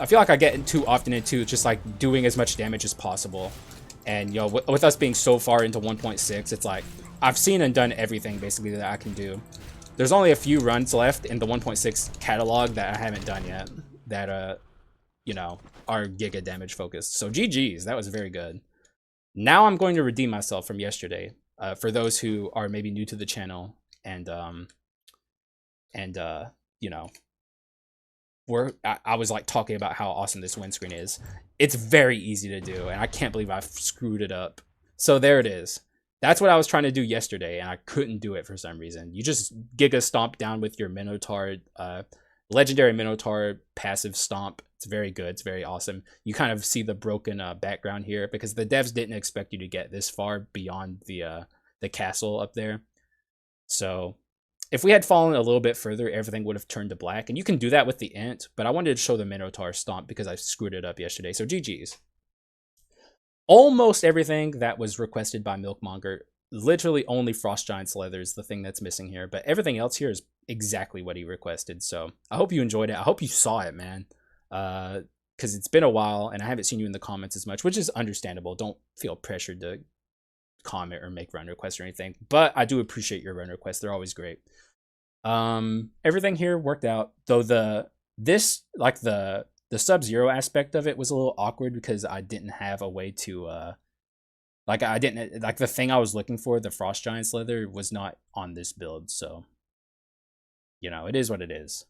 [SPEAKER 1] feel like I get too often into just, like, doing as much damage as possible. And, you know, with us being so far into 1.6, it's like, I've seen and done everything, basically, that I can do. There's only a few runs left in the 1.6 catalog that I haven't done yet that, you know, are giga damage focused. So GG's, that was very good. Now I'm going to redeem myself from yesterday. For those who are maybe new to the channel and you know, I was like talking about how awesome this windscreen is. It's very easy to do, and I can't believe I've screwed it up. So there it is. That's what I was trying to do yesterday, and I couldn't do it for some reason. You just giga stomp down with your Minotaur, legendary Minotaur passive stomp. It's very good. It's very awesome. You kind of see the broken background here because the devs didn't expect you to get this far beyond the castle up there. So if we had fallen a little bit further, everything would have turned to black. And you can do that with the int, but I wanted to show the Minotaur stomp because I screwed it up yesterday. So GG's. Almost everything that was requested by Milkmonger, literally only Frost Giant's Leather is the thing that's missing here, but everything else here is exactly what he requested. So I hope you enjoyed it. I hope you saw it, man. Because it's been a while and I haven't seen you in the comments as much, which is understandable. Don't feel pressured to comment or make run requests or anything, but I do appreciate your run requests. They're always great. Everything here worked out, though the Sub-Zero aspect of it was a little awkward because I didn't have a way to the thing I was looking for, the Frost Giant's Leather, was not on this build. So you know, it is what it is.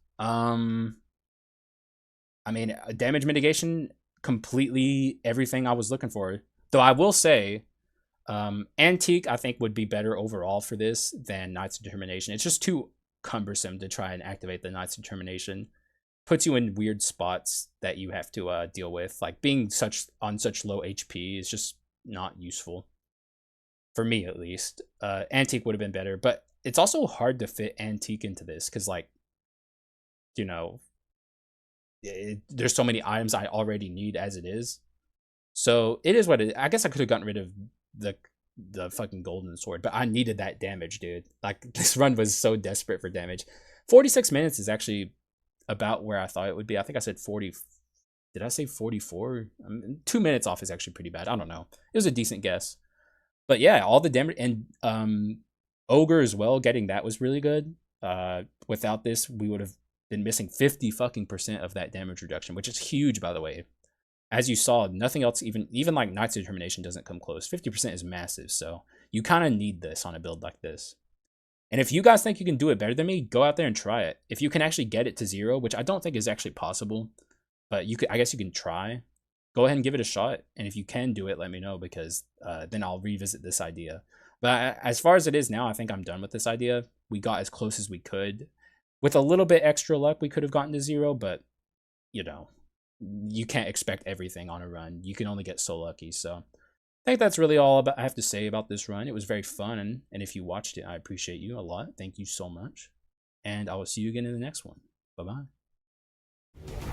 [SPEAKER 1] I mean, damage mitigation, completely everything I was looking for. Though I will say, Antique I think would be better overall for this than Knight's Determination. It's just too cumbersome to try and activate the Knight's Determination. Puts you in weird spots that you have to deal with. Like being on such low HP is just not useful. For me, at least. Antique would have been better, but it's also hard to fit Antique into this because, like, you know, there's so many items I already need as it is. So it is what it is. I guess I could have gotten rid of the fucking golden sword, but I needed that damage, dude. Like, this run was so desperate for damage. 46 minutes is actually about where I thought it would be. I think I said 40. Did I say 44? 2 minutes off is actually pretty bad. I don't know. It was a decent guess. But yeah, all the damage, and Ogre as well, getting that was really good. Without this, we would have been missing 50% of that damage reduction, which is huge, by the way. As you saw, nothing else, even like Knight's Determination doesn't come close. 50% is massive, so you kind of need this on a build like this. And if you guys think you can do it better than me, go out there and try it. If you can actually get it to 0, which I don't think is actually possible, but you could, I guess you can try. Go ahead and give it a shot, and if you can do it, let me know, because then I'll revisit this idea. But as far as it is now, I think I'm done with this idea. We got as close as we could. With a little bit extra luck, we could have gotten to 0, but, you know, you can't expect everything on a run. You can only get so lucky. So I think that's really all I have to say about this run. It was very fun, and if you watched it, I appreciate you a lot. Thank you so much, and I will see you again in the next one. Bye-bye.